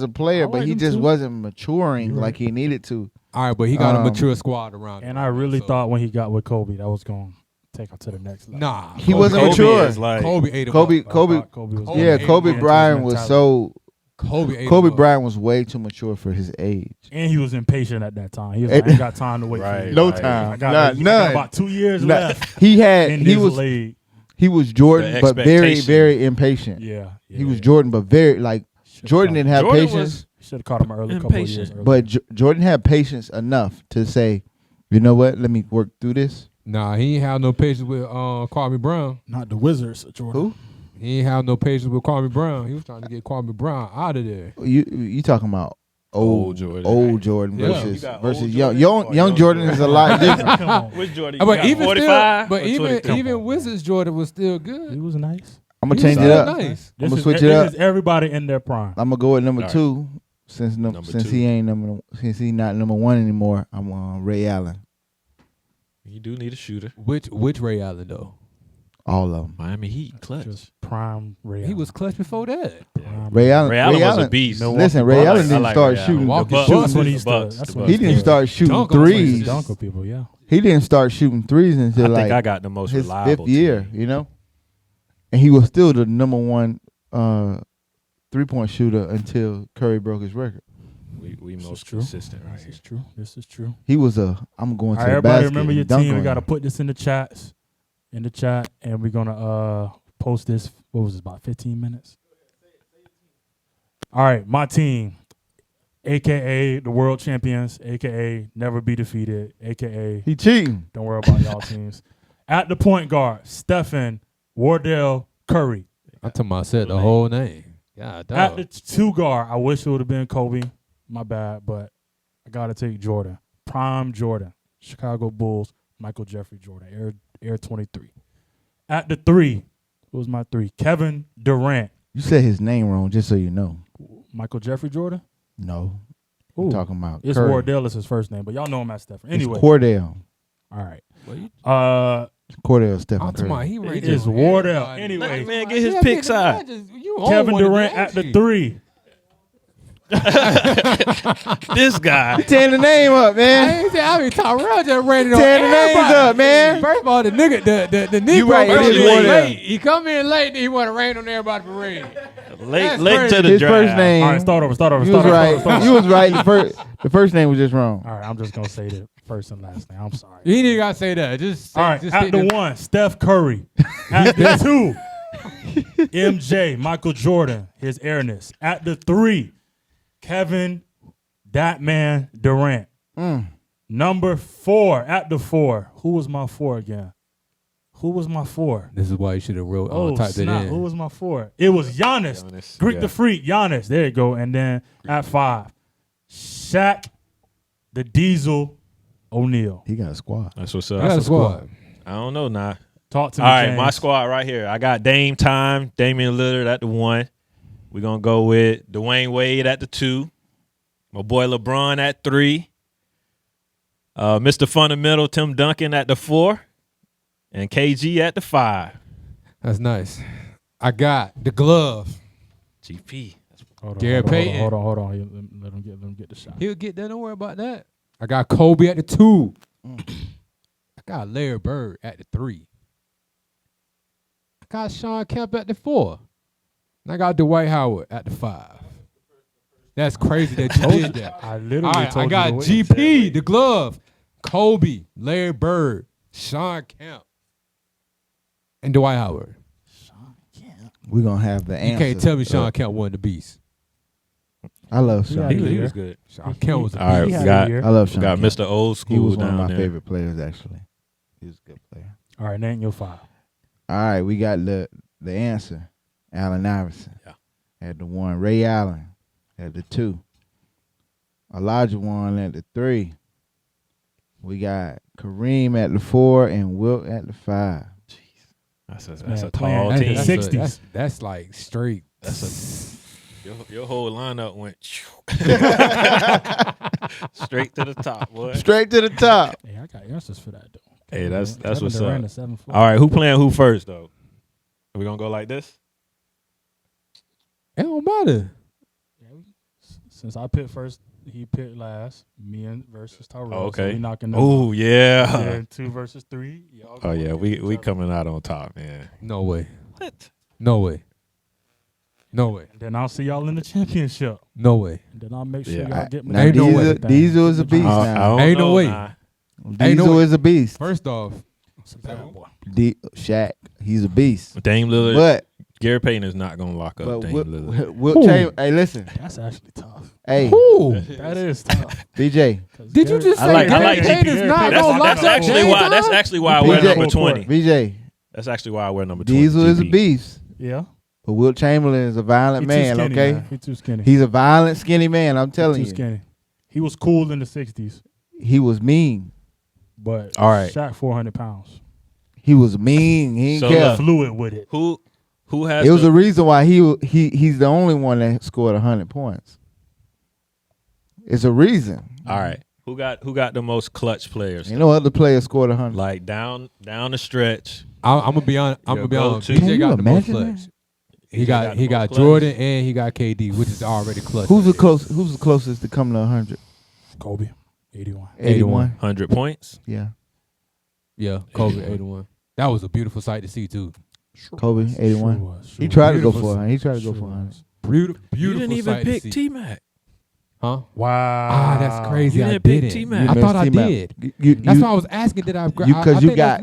a player, I but like he him just too. wasn't maturing You're like he needed to. All right, but he got a Um, mature squad around him. And I really So- thought when he got with Kobe, that was going to take him to the next level. Nah, He wasn't Kobe mature. is like Kobe ate him Kobe, up. I Kobe, thought Kobe was Kobe yeah, ate Kobe him up. Bryant was so. Kobe ate Kobe him up. Bryant was way too mature for his age. And he was impatient at that time. He was like, I ain't got time to wait for Right. you. No Right. time, I got, Nah, I got none. about 2 years Nah, left He in this was league. Jordan, The but very expectation. very impatient. Yeah. He was Jordan, but very like Jordan didn't have Jordan patience, Should have caught him early, couple of years impatient. early. but Jordan had patience enough to say, you know what, let me work through this. Nah, he ain't have no patience with Kwame Brown. not the Wizards, Jordan. Who? He ain't have no patience with Kwame Brown. He was trying to get Kwame Brown out of there. You talking about old Jordan. old Jordan Yeah. versus You got versus old young Jordan or young young Jordan is a lot different. Come on. Which Jordan? But got, even 45 still, but or 23? even Wizards Jordan was still He good. was nice. I'm gonna He was change it still up. Nice. I'ma This switch is, it up. This is everybody in their prime. I'm gonna go with number All right. 2 since Number since 2. he ain't since he not number 1 anymore. I'm on Ray Allen. You do need a shooter. Which Ray Allen though? All of them. Miami Heat clutch. Just prime Ray He Allen. was clutch before that. Prime Ray Allen. Ray Allen was a beast. Milwaukee Listen, Ray Bucks. Allen I didn't like start Ray Allen. shooting. Milwaukee Bucks. shooting. That's when he The started. Bucks. That's The when He Bucks. didn't start shooting Dunk on threes. Bucks. Dunk on people, yeah. He didn't start shooting threes until I like think I got the most his reliable 5th year. team. You know, and he was still the number 1 3-point shooter until Curry broke his record. We This is most true. consistent right This here. is true. This is true. He was I'm going to All right, the everybody basket. remember your and dunk team. We on got to him. put this in the chats, and we're gonna post this. What was it, about 15 minutes? All right, my team, aka the world champions, aka never be defeated, aka He cheating. don't worry about y'all teams. At the point guard, Stephen Wardell Curry. I'm talking about said the whole name. God, At dog. the 2 guard, I wish it would have been Kobe. My bad, but I gotta take Jordan. Prime Jordan. Chicago Bulls, Michael Jeffrey Jordan, Air 23. At the 3, who was my 3? Kevin Durant. You said his name wrong, just so you know. Michael Jeffrey Jordan? No, I'm Ooh, talking about it's Curry. Wardell is his first name, but y'all know him as Stephen. It's Anyway, Cordell. all right. What you- Cordell Stephen I'm talking Curry. about he ranked It's on Wardell. everybody. Anyway. Let the man get his pick side. Kevin Durant at the 3. This guy. Tearing the name up, man. I mean, Tyrell just ran it on Tearing the names everybody. up, man. First of all, the nigga, the Negro You right, it come is in Wardell. late. He come in late, and he want to rain on everybody parade. Late That's to crazy. the His draft. first name. All right, start over. You was right. You was right. The first name was just wrong. All right, I'm just going to say the first and last name. I'm sorry. He didn't gotta say that. Just All right, just at stick the to- 1, Steph Curry. At the 2, MJ, Michael Jordan, his airness. At the 3, Kevin, that man, Durant. Mm. Number 4, at the 4, who was my 4 again? Who was my 4? This is why you should have wrote Oh, typed it snap. in. Who was my 4? It was Giannis. Greek the Freak, Giannis. There you go. And then at 5, Shaq, the Diesel, O'Neal. He got a squad. That's what's I up. got a squad. I don't know now. Talk to All me, right, James. my squad right here. I got Dame Time, Damian Lillard at the 1. We're going to go with Dwayne Wade at the 2. My boy LeBron at 3. Mr. Fundamental, Tim Duncan at the 4. And KG at the 5. That's nice. I got the glove. GP. Hold on, Gary Payton. Hold on. Let him get the shot. He'll get that. Don't worry about that. I got Kobe at the 2. I got Larry Bird at the 3. I got Sean Kemp at the 4. And I got Dwight Howard at the 5. That's crazy that you did that. I literally All right, told I got you to wait. GP, the glove, Kobe, Larry Bird, Sean Kemp, and Dwight Howard. We're going to have the You answer. can't tell me Sean Kemp wasn't the beast. I love Sean. Yeah, He was good. Sean Kemp was a All right, beast. we got I love we Sean. got Kemp. Mr. Old He School was one down of my there. favorite players, actually. He was a good player. All right, name your 5. All right, we got the answer. Allen Iverson. Yeah. At the 1. Ray Allen at the 2. Elijah Wan at the 3. We got Kareem at the 4 and Wilt at the 5. That's a Man, tall playing team. at the 60s. That's like straight. Your whole lineup went straight to the top, boy. Straight to the top. Hey, I got answers for that, though. Hey, that's Kevin what's Durant up. is 7 foot. All right, who playing who first though? Are we gonna go like this? It don't matter. Since I picked first, he picked last. Me and versus Tyrell. Oh, okay. So we knocking them. Oh yeah. Yeah, 2 versus 3. Y'all Oh yeah, going we at each coming out on top, man. No way. What? No way. No way. other. Then I'll see y'all in the championship. No way. And then I'll make sure Yeah. y'all get me. Now, Ain't no way. Diesel is a beast I now. don't Ain't no know, way. nah. Diesel no way. is a beast. First off, It's a bad boy. Shaq, he's a beast. Dame Lillard, But Gary Payton is not gonna lock up Dame Lillard. Wilt Chamberlain. Hey, listen. That's actually tough. Hey, who? That is tough. BJ. 'Cause Did you Gary- just I say like Gary GP. Payton is not That's- gonna lock That's up actually Dame why. Time? That's actually why I wear BJ. number 20. BJ. That's actually why I wear number 20. Diesel is a GP. beast. Yeah. But Wilt Chamberlain is a violent He man, too skinny, okay? man. He too skinny. He's a violent, skinny man, I'm He telling too you. skinny. He was cool in the 60s, He was mean. but All right. Shaq 400 pounds. He was mean. He So didn't care. look, Fluid with it. Who has It was the, the reason why he's the only one that scored 100 points. It's a reason. all right? Who got the most clutch players? You know other players scored 100. Like down the stretch. I'm gonna be honest. I'm Your gonna be honest. go-to. Can BJ you got the most imagine clutch. BJ He got the most clutch. Jordan and he got KD, which is already clutch. Who's the closest to coming to 100? Kobe, 81. 81. 100 points. Yeah. Yeah, Kobe 81. That was a beautiful sight to see too. Kobe, 81. Sure was, He sure tried to go Beautiful. for 100. He tried to go Sure for 100. was. Beautiful, You beautiful didn't even sight pick to see. T-Mac. Huh? Wow. Ah, that's crazy. You I didn't pick didn't. T-Mac. I thought I T-Mac. did. That's why I was asking. Did I? Because you got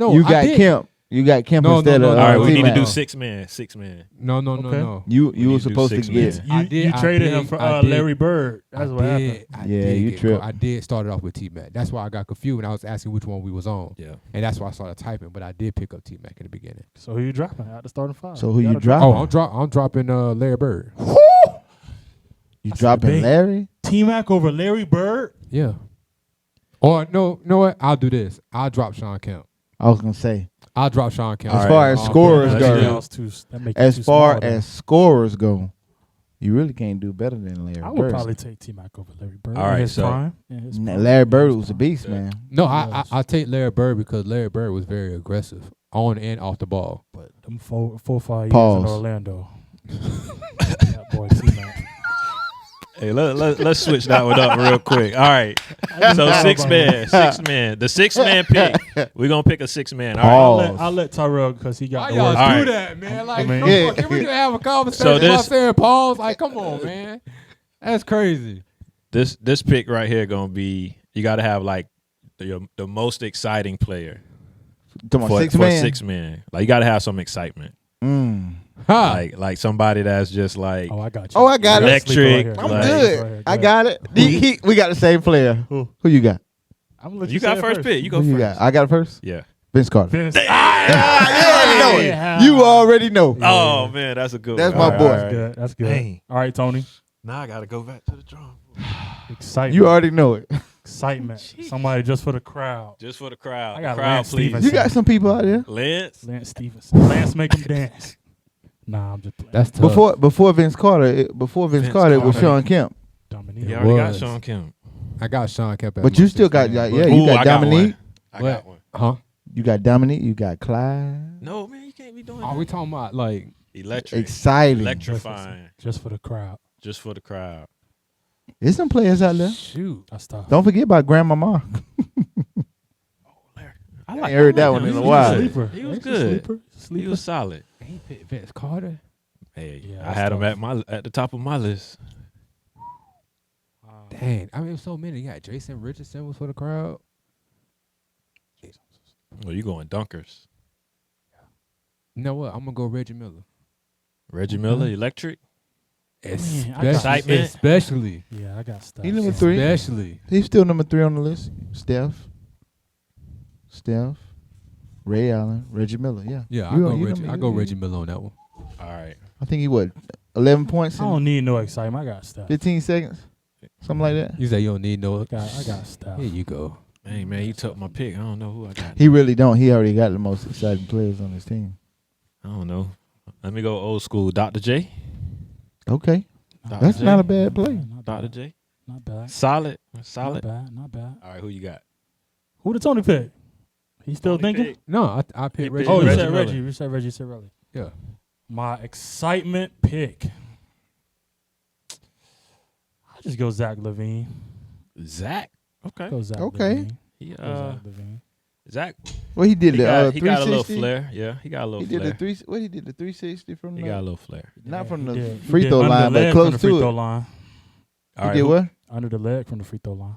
Kemp. You got Kemp No, instead no, of no, All right, no, we need to T-Mac. do 6 man. 6 man. No, Okay. no. You We were need to do supposed to 6 get. man. You traded him for I did. Larry Bird. That's what happened. Yeah, you tripped. I did start it off with T-Mac. That's why I got confused when I was asking which one we was on, Yeah. and that's why I started typing. But I did pick up T-Mac in the beginning. So who you dropping at the starting 5? So who you gotta dropping? Oh, I'm dropping Larry Bird. You That's dropping big. Larry? T-Mac over Larry Bird? Yeah. Or no, you know what? I'll do this. I'll drop Sean Kemp. I was gonna say. I'll drop Sean Kemp. As All far right. as I'll scorers put- go, That make you As too far small, though. as scorers go, you really can't do better than Larry I would Bird. probably take T-Mac over Larry Bird. All in right, his so- prime. In his prime. Larry In Bird his was a prime. beast, man. No, Yes. I take Larry Bird because Larry Bird was very aggressive on and off the ball. But them 4-5 years Pause. in Orlando. That boy T-Mac. Hey, let's switch that one up real quick. All right. So 6 man. The 6 man pick. We're gonna pick a 6 man. All right. Pause. I'll let Tyrell because he got Why the y'all worst. All do right. that, man? Like, I mean- come Yeah. on, can we just have a conversation So about this- saying pause? Like, come on, man. That's crazy. This pick right here gonna be you got to have like the most exciting player Come on, for 6 man. 6 man. Like you got to have some excitement. Huh. Like somebody that's just like Oh, I got you. Oh, I got it. Let's sleep right Electric, here. I'm like- good. I got it. We got the same player. Who? Who you got? I'm gonna let you say got it first pick. You go Who first. you got? I got it first. Yeah. Vince Carter. Vince. You already know it. You already know. Oh man, that's a good That's one. my All boy. right, That's good. That's good. Dang. All right, Tony. Now I gotta go back to the drum. Excitement. You already know it. Excitement. Somebody just for the crowd. Just for the crowd. I got the crowd, Lance please. Stevenson. You got some people out there. Lance. Lance Stevenson. Lance make him dance. Nah, I'm just playing. That's tough. Before Vince Carter, it was Carter. Sean Kemp. Dominique. You already got was. Sean Kemp. I got Sean Kemp. at But my you still got 16, yeah, but- you Ooh, got I got Dominique. one. I got one. Huh? You got Dominique. You got Clyde. No man, you can't be doing Are that. we talking about like? Electric. Exciting. Electrifying. Just for the crowd. Just for the crowd. There's some players out there. Shoot. That's tough. Don't forget about Grandmama. I ain't heard that one him. in a He was while. good. Sleeper. He was He's a good. Sleeper. He Sleeper. was solid. He picked Vince Carter. Hey, Yeah, I that's had him tough. at the top of my list. Dang. I mean, so many. You got Jason Richardson was for the crowd. Well, you going dunkers? You know what? I'm gonna go Reggie Miller. Reggie Miller, Electric. I got excitement. Especially. Yeah, I got stuff. He number 3. Especially. He's still number 3 on the list. Steph, Ray Allen, Reggie Miller. Yeah. Yeah, You- I go you Reggie. number- I go you- Reggie Miller on that one. All right. I think he 11 points I in don't need no excitement. I got stuff. 15 seconds, something like that. You say you don't need no. I got stuff. Here you go. Hey man, you took my pick. I don't know who I got. He really don't. He already got the most exciting players on his team. I don't know. Let me go old school. Dr. J. Okay, Dr. that's J. not a bad play. Not Dr. bad. J. Not bad. Solid. Not Solid. bad. Not bad. All right, who you got? Who did Tony pick? He still Tony thinking? pick. No, I picked He Reggie. Oh, you Reggie said Miller. Reggie. You said Reggie. You said Reggie. Yeah. My excitement pick. I'll just go Zach LaVine. Zach. Okay. Go Zach Okay. LaVine. He, Go Zach LaVine. Zach. Well, he did He the got, he got a little 360. flair. Yeah, he got a little He did flair. the 3. What he did the 360 from He the got a little flair. not from He the did. He free did throw under the line, but leg close from the free to throw it. line. All He right, did who- what? Under the leg from the free throw line.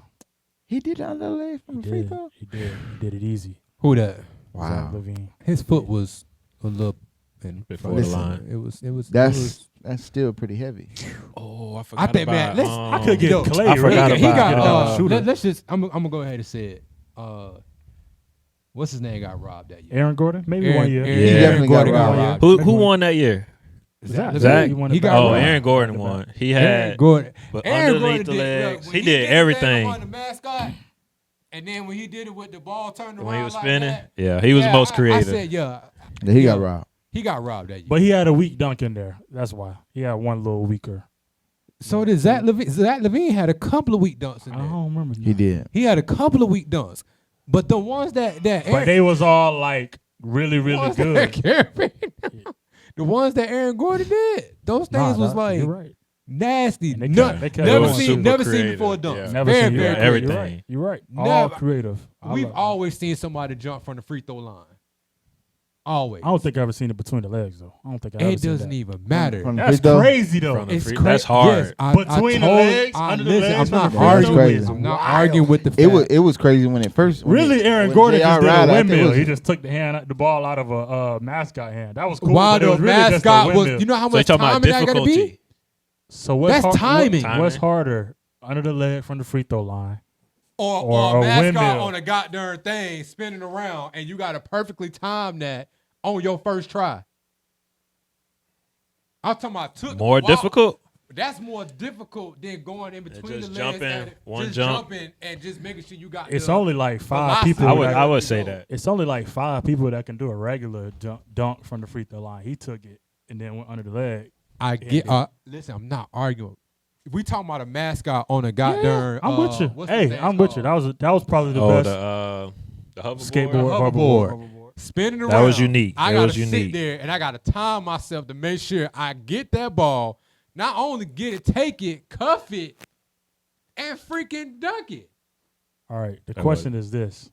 He did it under the leg from He the free did. throw. He did. He did it easy. Who that? Zach LaVine. His foot was a little in Before front. the line. It was. It That's still pretty heavy. Oh, I forgot I think, about. man, let's- I could get Yo, Clay. I forgot really. he about- got. about shooter. Let's just. I'm gonna go ahead and say it. What's his name got robbed that year? Aaron Gordon, maybe one year. Yeah. Aaron definitely got Gordon robbed. Who won that year? Zach. Zach. He won He it got back. Oh, robbed. Aaron Gordon won. He Aaron had, Gordon. but Aaron underneath Gordon the did- legs, look, he when did the thing everything. on the mascot, and then when he did it with the ball turned around When he was like spinning, that, yeah, he was yeah, most creative. I said, yeah, That he got Yeah. robbed. he got robbed that year. But he had a weak dunk in there. That's why. He had one little weaker. So did Zach Levine. Zach Levine had a couple of weak dunks in I there. don't remember. He did. He had a couple of weak dunks, but the ones that But they was all like really, really ones good. the ones that Aaron Gordon did, those things was like you're right. nasty. And they No- kept- they kept never going. seen, Super never seen creative, before dunks. yeah. Never very, seen very that. creative. everything. You're right. All Never- creative. I We've love it. always seen somebody jump from the free throw line. Always. I don't think I ever seen it between the legs though. I don't think I ever It seen doesn't that. even matter. From the That's free throw. crazy though. From the It's free- crazy. that's hard. Yes, Between the legs, under the legs, I'm from not the free arguing. throw With, is I'm not wild. arguing with the fact. It was crazy when it first. when Really, it- Aaron when Gordon JR just did Ryder, a I think it windmill. was- He just took the ball out of a mascot hand. That was cool. While but it the was really just a mascot was, windmill. you know how So you much talking time about that gotta be? difficulty? So what's That's timing. What's harder, under the leg from the free throw line? Or Or a a mascot windmill. on a goddamn thing spinning around, and you got to perfectly time that on your first try. I'm talking about More difficult? That's more difficult than going in between just the legs jumping, and one just jump. jumping and just making sure you got. It's the only like five velocity. people. I would that- say that. It's only like 5 people that can do a regular dunk from the free throw line. He took it and then went under the leg. I get. Listen, I'm not arguing. If we talking about a mascot on a goddamn. I'm with you. what's the Hey, thing I'm with you. called? That was probably the Oh, best the hoverboard. skateboard hoverboard. Spinning around. That was unique. I That gotta was sit unique. there and I gotta time myself to make sure I get that ball. Not only get it, take it, cuff it, and freaking dunk it. All right. The That question is this: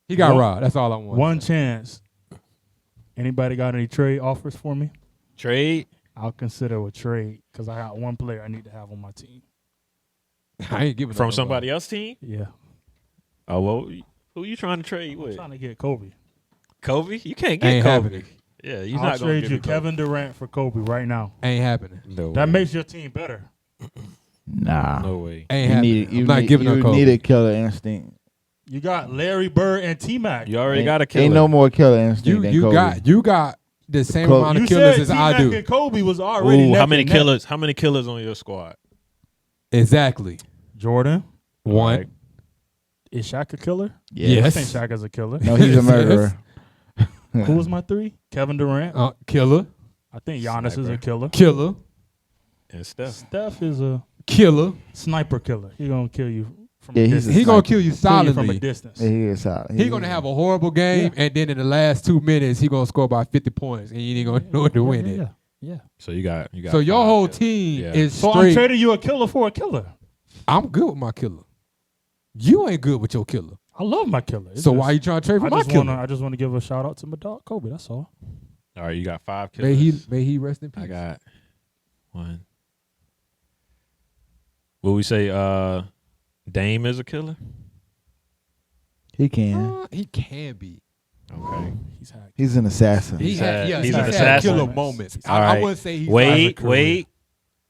He got One- robbed. That's all I want. one chance. Anybody got any trade offers for me? Trade. I'll consider a trade because I got one player I need to have on my team. I ain't giving From up somebody nobody. else's team? Yeah, Oh, well, who you trying to trade I'm with? trying to get Kobe. Kobe? You can't get Ain't Kobe. happening. Yeah, you're I'll not going to trade give you me Kobe. Kevin Durant for Kobe right now. Ain't happening. No That way. makes your team better. Nah. No way. Ain't You happening. need, I'm not giving up you Kobe. need a killer instinct. You got Larry Bird and T-Mac. You already got a killer. Ain't no more killer instinct You than you Kobe. got the same Close. amount You of killers said as I T-Mac do. and Kobe was already Ooh, neck how many and neck. killers? How many killers on your squad? Exactly. Jordan. One. Alright. Is Shaq a killer? Yes. I think Shaq is a killer. No, he's a Yes. murderer. Who was my 3? Kevin Durant. Killer. I think Giannis is a Sniper. killer. Killer. And Steph. Steph is a Killer. sniper killer. He gonna kill you from Yeah, a he's a distance. He gonna sniper. kill you Kill you from a solidly. distance. Yeah, he is solid. He gonna have a horrible game, and then in the last 2 minutes, he gonna score about 50 points, and you ain't gonna know what to win it. Yeah. So you got. So your 5 whole killers. team Yeah. is So I'm straight. trading you a killer for a killer. I'm good with my killer. You ain't good with your killer. I love my killer. It's So just- why you trying to trade for I my just killer? wanna I just want to give a shout out to my dog Kobe. That's all. All right, you got 5 killers. May he rest in peace. I got 1. Will we say Dame is a killer? He can. He can be. Okay. He's hacked. He's an assassin. He had, yeah, he's he's an had assassin. killer moments. All I right. wouldn't say he's Wade, like a Wade,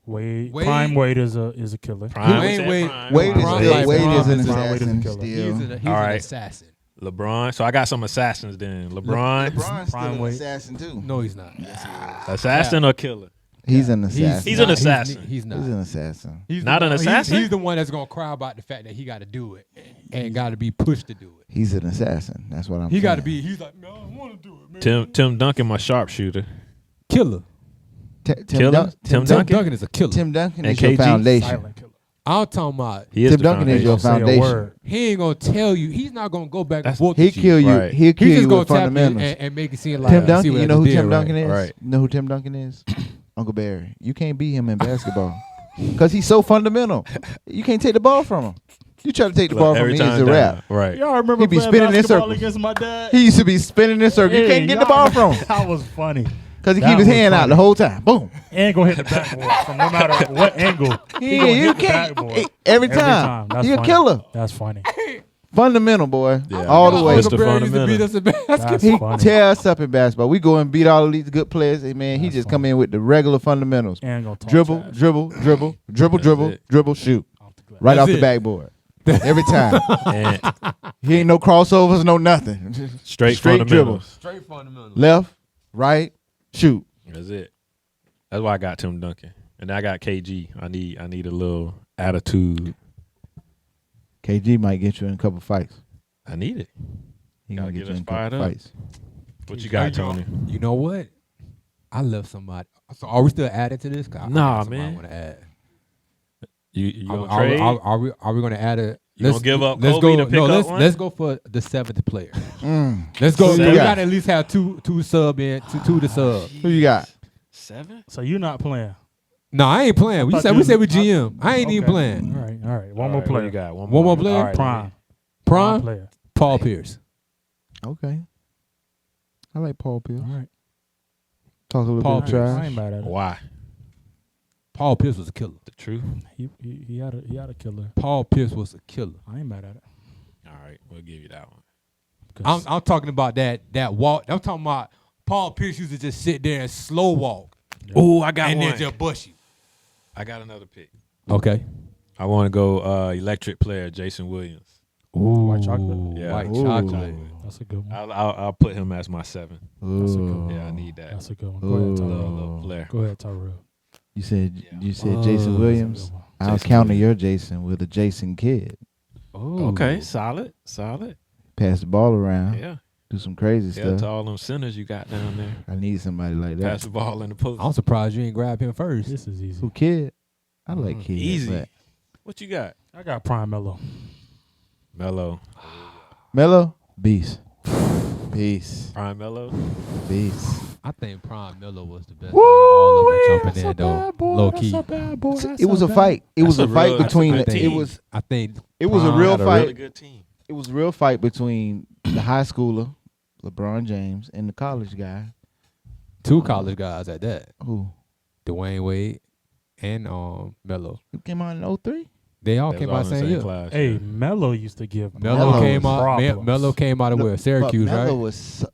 Wade. Wade- Prime Wade is a killer. Prime. Wade- we said Wade- Prime. Wade is Bron- still like Wade Bron is an is- Wade is a assassin killer. still. He's All an right. assassin. LeBron. So I got some assassins then. LeBron, LeBron's still Prime an Wade. assassin too. No, he's not. assassin or killer? He's an assassin. He's an not- assassin. He's not. He's an assassin. He's Not the an one- assassin? He's the one that's gonna cry about the fact that he got to do it and got to be pushed to do it. He's an assassin. That's what I'm He saying. got to be. He's like, no, I don't want to do it, man. Tim Duncan, my sharpshooter. Killer. Tim Killer? Dun- Tim Tim Duncan? Duncan is a killer. Tim Duncan And is your KG? foundation. Silent killer. I'm talking about. He is Tim the Duncan is your foundation. Don't say a foundation. word. He ain't gonna tell you. He's not gonna go back and That's- forth. He'll with kill you. Right. He'll kill He's just you gonna with tap you fundamentals. and make it seem like Tim see Duncan, what you I know who just did, Tim Duncan is? Right. You know who Tim Duncan is? Uncle Barry. You can't beat him in basketball because he's so fundamental. You can't take the ball from him. You try to take the ball from Every him, he's time a down. wrap. Right. Y'all remember He be playing spinning in basketball circles. against my dad? He used to be spinning in circles. You Hey, can't get the y'all ball remember- from him That was funny. because he That keep his was hand out funny. the whole time. Boom. And gonna hit the backboard from no matter what angle. He Yeah, gonna you hit the can't. backboard. Every time. That's He a funny. killer. That's funny. Fundamental, boy. Yeah, all the I way. was Uncle the Barry used to beat fundamental. us in basketball. That's He funny. tear us up in basketball. We go and beat all of these good players. Hey, man, he That's just funny. come in with the regular fundamentals. And gonna talk Dribble, trash. dribble, dribble, dribble, That's dribble, it. dribble, shoot. Off the glass. Right That's off the it. backboard. Every time. And He ain't no crossovers, no nothing. straight dribble. fundamentals. Straight fundamental. Left, right, shoot. That's it. That's why I got Tim Duncan. And I got KG. I need a little attitude. KG might get you in a couple fights. I need it. He Gotta gonna get get you us in a couple fired up. fights. What you got, Tony? You know what? I love somebody. So are we still adding to this? 'Cause I Nah, got somebody man. I want to add. You Are, gonna trade? are we going to add a? You gonna give up let's Kobe go, to pick up let's, one? Let's go for the 7th player. Mm. Let's go. Who you We got? got to at least have two sub in, two to sub. Who you got? 7? So you're not playing. No, I ain't playing. We thought said you- we GM. I ain't even Okay. playing. All right. One All more right, player. What you got? One more player? All right, Prime. Prime player. Paul Pierce. Okay. I like Paul Pierce. All right. Talk a little Paul bit of Pierce. I trash. ain't mad at it. Why? Paul Pierce was a killer. The truth. He had a killer. Paul Pierce was a killer. I ain't mad at it. All right, we'll give you that one. 'Cause I'm talking about that walk. I'm talking about Paul Pierce used to just sit there and slow walk Oh, I got and one. then just bust you. I got another pick. Okay. I want to go electric player Jason Williams. Ooh, White chocolate? Yeah. White Ooh. chocolate. that's a good one. I'll put him as my 7. That's a good Ooh. one. Yeah, I need that. That's a good one. Go ahead, Little, Tyrell. little player. Go ahead, Tyrell. You said Yeah. Jason That's a Williams. good one. I'll Jason counter Williams. your Jason with a Jason Kidd. Ooh. Okay, solid. Pass the ball around. Yeah. Do some crazy Yeah, to stuff. all them centers you got down there. I need somebody like Pass that. the ball in the post. I'm surprised you ain't grab him first. This is easy. Who Kidd? I like Kidd. Easy. but- What you got? I got Prime Melo. Melo. Melo? Beast. Beast. Prime Melo. Beast. I think Prime Miller was the best. Woo, out of all of yeah, them that's jumping a in though, bad boy. low That's key. a bad boy. It was a bad- fight. It was That's a a fight real- that's a between. good It team. was. I think It was a Prime real Had a fight. really good team. It was a real fight between the high schooler, LeBron James, and the college guy. two college guys at that. Who? Dwayne Wade and Melo. Who came out in 03? They all They came was out all in the same year. class. Hey, yeah. Melo used to give Melo Melo came was out. problems. Melo came out of where? Syracuse, But Melo right? was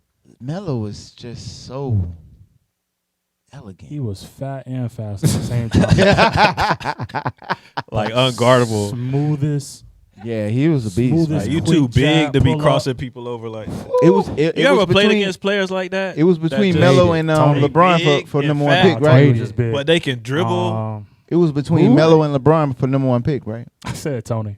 Melo was just so elegant. He was fat and fast at the same time. Like unguardable. Smoothest Yeah, he was a beast. Smooth man. as Like, you quick too big jab, to be pull up. crossing people over like that. It was. It You ever was played between, against players like that? It was between just Melo and Tony LeBron big for and number one fat. pick, Tony right? was just big. But they can dribble. It was between Who? Melo and LeBron for number one pick, right? I said Tony.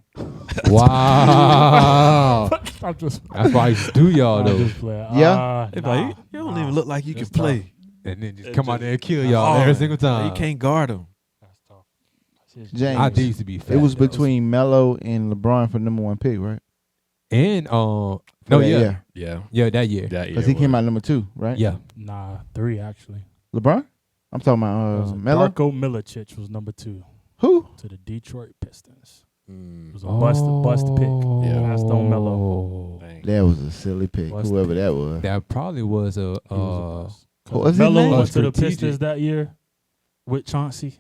Wow. I'm just. That's why I used to do y'all I'm though. just playing. Yeah? They Nah, like, you don't even look like you can That's tough. play. And then just It come out just- there and kill y'all every single time. You can't guard them. That's tough. That's James. I did used to be fat. It was though. between Melo and LeBron for number one pick, right? And For no, that yeah, year. Yeah, that year. that Because he came out number 2, right? Yeah. Nah, 3 actually. LeBron? I'm talking It about was Melo. Darko Milicic was number 2 Who? to the Detroit Pistons. It Mm. was a bust pick. Yeah. Passed on Melo. Dang. That was a silly pick, Bust whoever pick. that was. That probably was a He was a bust. what was his Melo name? went to the Strategic. Pistons that year with Chauncey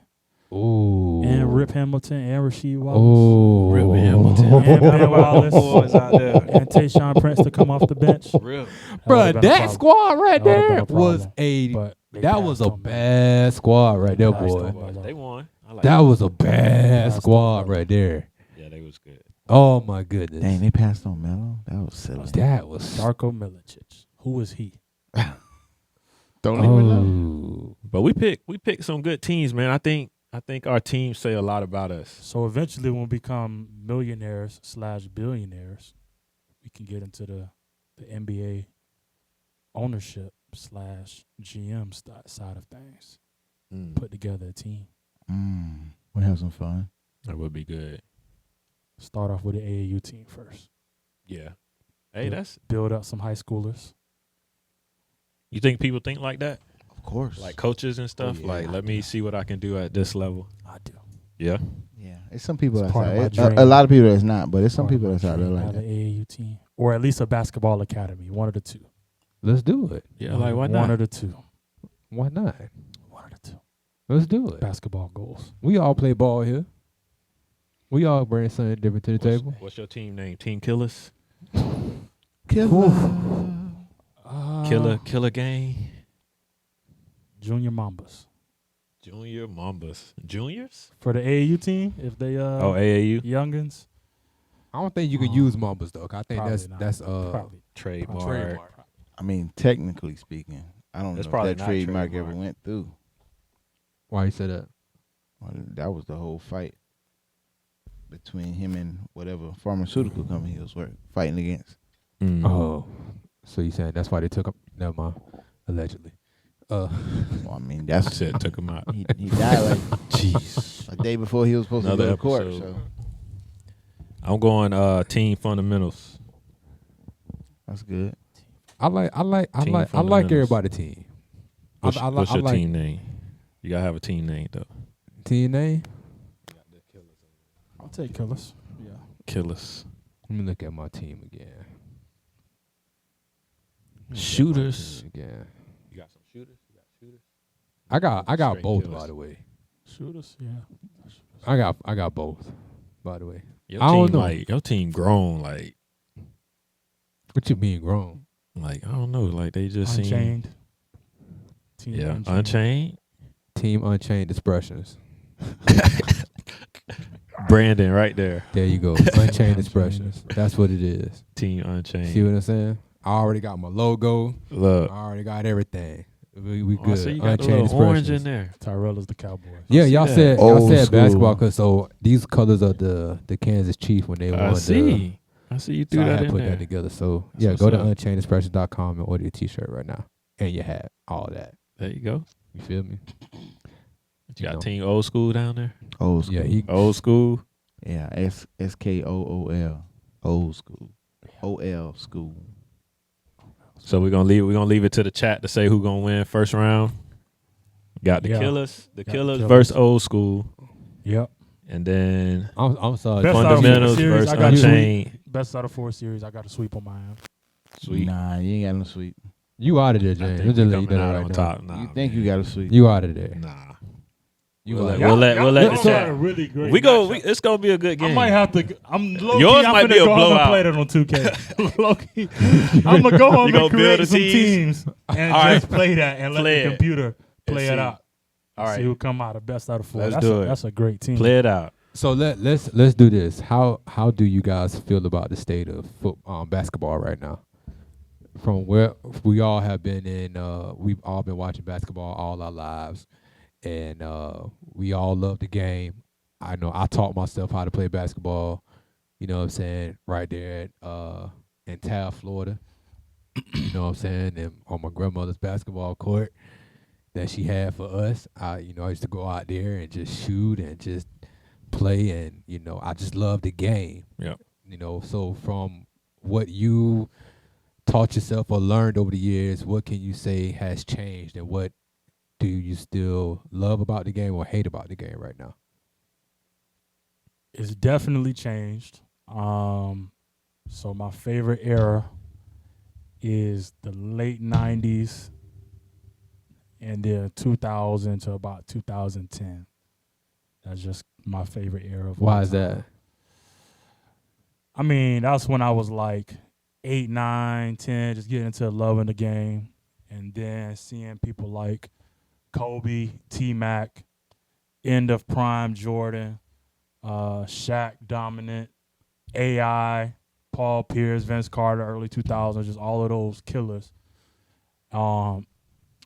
ooh. and Rip Hamilton and Rasheed Wallace Oh. Rip Hamilton. and Ben Wallace Boys out there. and Tayshaun Prince to come off the bench. Real. Bruh, that squad right That would've been there a was problem. a But they that was passed a on Melo. bad squad right there, They passed boy. on Melo. They won. I like That was a bad Passed on squad Melo. right there. Yeah, they was good. Oh my goodness. Dang, they passed on Melo? That was silly. That was Darko Milicic. Who is he? Don't even know. oh. But we picked some good teams, man. I think our teams say a lot about us. So eventually, when we become millionaires/billionaires, we can get into the NBA ownership/GM side of things. Put together a team. We'll have some fun. That would be good. Start off with the AAU team first. Yeah. Hey, Yeah. that's. Build up some high schoolers. You think people think like that? Of course. Like coaches and stuff? yeah, Like, I let me do. see what I can do at this level. I do. Yeah. Yeah, it's some people It's that's part out of my there. dream. A lot of people that's not, but it's some Part of people my that's out there dream, like have that. an AAU team, or at least a basketball academy. One of the two. Let's do it. Yeah, like, why One not? of the two. Why not? One of the two. Let's do it. Basketball goals. We all play ball here. We all bring something different to the table. What's your team name? Team Killers? Killer. Killer Gang? Junior Mambas. Junior Mambas. Juniors? For the AAU team, if they Oh, AAU? youngins, I don't think you can use Mambas though. 'Cause I think probably not. that's probably. Trademark. I mean, technically speaking, I don't It's know probably if that not trademark ever trademark. went through. why you say that. Well, that was the whole fight between him and whatever pharmaceutical company he was fighting against. Mm. Oh, so you saying that's why they took up? Never mind. Allegedly. Well, I mean, I that's said took him out. he died like Jeez. a day before he was supposed Another to go to court. episode. So I'm going team fundamentals. that's good. I like Team fundamentals. everybody team. What's, I what's I your like team name? You gotta have a team name though. team name. I'll take Killers. Yeah. Killers. Let me look at my team again. Shooters. Again. You got some shooters? You got shooters? I got Straight both, killers. by the way. Shooters. Yeah. I got both, by the way. Your I don't team know. like your team grown like What you mean grown? I don't know, like they just seem Unchained. Team yeah, Unchained. Team Unchained Expressions. Brandon right there. There you go. Unchained Expressions. That's what it is. Team Unchained. See what I'm saying? I already got my logo. Look. I already got everything. We Oh, I good. see you got the Unchained little orange Expressions. in there. Tyrell is the Cowboys. Yeah, see y'all that. said Old school. basketball because so these colors are the Kansas Chiefs when they I won. see. I see you So threw I that had in put there. that together. So That's yeah, what's go to up. unchainedexpressions.com and order your T-shirt right now, and your hat, all that. There you go. You feel me? You got know. team old school down there? Old school. Yeah, he Old school. Yeah, SKOOL. Old school. OL school. So we're gonna leave it to the chat to say who gonna win first round. Got the Yeah. Killers. The Got the Killers Killers. versus old school. Yep. And then I'm sorry. Best out of fundamentals series, versus I got Unchained. Best out of 4 series, I got a sweep on my hand. Sweet. Nah, you ain't got no sweep. You out of there, I James. think I'm just we letting you coming know out that on right now. top. Nah, You think you got a sweep? You out of there. Nah. You We'll out let- of there. we'll let the Y'all chat. are really great. We go. matchup. It's gonna be a good game. I might have to. I'm low Yours key, I'm might finna be a go home blowout. and play that on 2K. Low key. I'm gonna go home You gonna and build create a some team? teams and All right. just play that and let Play the it. computer play see. it out. All See right. who come out of best out of 4. Let's that's do it. That's a great team. Play it out. So let's do this. How do you guys feel about the state of basketball right now? From where we all have been in, we've all been watching basketball all our lives, and we all love the game. I know I taught myself how to play basketball. You know what I'm saying? Right there in Taft, Florida. You know what I'm saying? And on my grandmother's basketball court that she had for us. I used to go out there and just shoot and just play, and I just love the game. Yeah. So from what you taught yourself or learned over the years, what can you say has changed, and what do you still love about the game or hate about the game right now? It's definitely changed. So my favorite era is the late 90s and then 2000 to about 2010. That's just my favorite era of all Why is time. that? I mean, that's when I was like 8, 9, 10, just getting into loving the game. And then seeing people like Kobe, T-Mac, end of prime Jordan, Shaq dominant, AI, Paul Pierce, Vince Carter, early 2000s, just all of those killers. And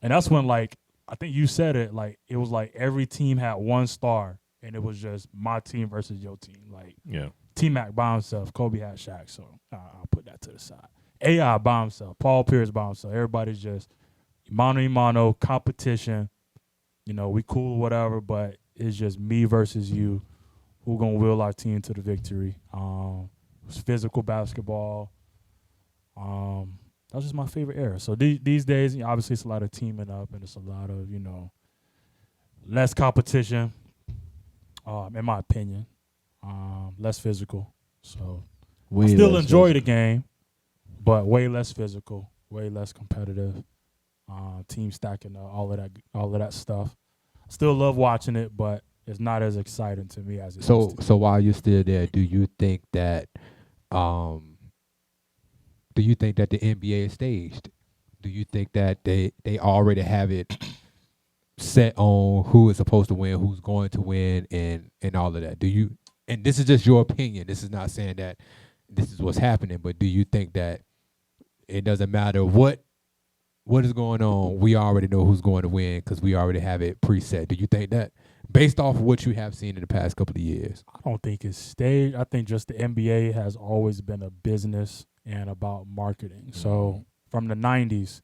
that's when, like, I think you said it, like, it was like every team had one star, and it was just my team versus your team. Like, Yeah. T-Mac by himself, Kobe had Shaq, so I'll put that to the side. AI by himself, Paul Pierce by himself. Everybody's just mano competition. We cool, whatever, but it's just me versus you. Who gonna will our team to the victory? It was physical basketball. That was just my favorite era. So these days, obviously, it's a lot of teaming up, and it's a lot of less competition. In my opinion, less physical. So I still enjoy the game, but way less physical, way less competitive. Team stacking, all of that stuff. Still love watching it, but it's not as exciting to me as it used to. So while you're still there, do you think that the NBA is staged? Do you think that they already have it set on who is supposed to win, who's going to win, and all of that? Do you? And this is just your opinion. This is not saying that this is what's happening, but do you think that it doesn't matter what is going on? We already know who's going to win because we already have it preset. Do you think that, based off of what you have seen in the past couple of years? I don't think it's staged. I think just the NBA has always been a business and about marketing. So from the 90s,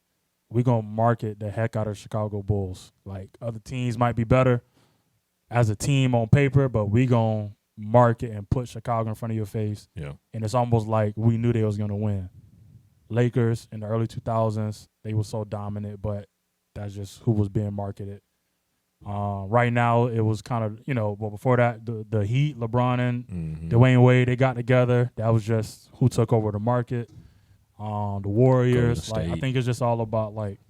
we're going to market the heck out of Chicago Bulls. Like, other teams might be better as a team on paper, but we going to market and put Chicago in front of your face. Yeah. And it's almost like we knew they was going to win. Lakers in the early 2000s, they were so dominant, but that's just who was being marketed. Right now, it was kind of, well, before that, the Heat, LeBron and Dwayne Wade, they got together. That was just who took over the market. The Warriors, like, I think it's just all about, like,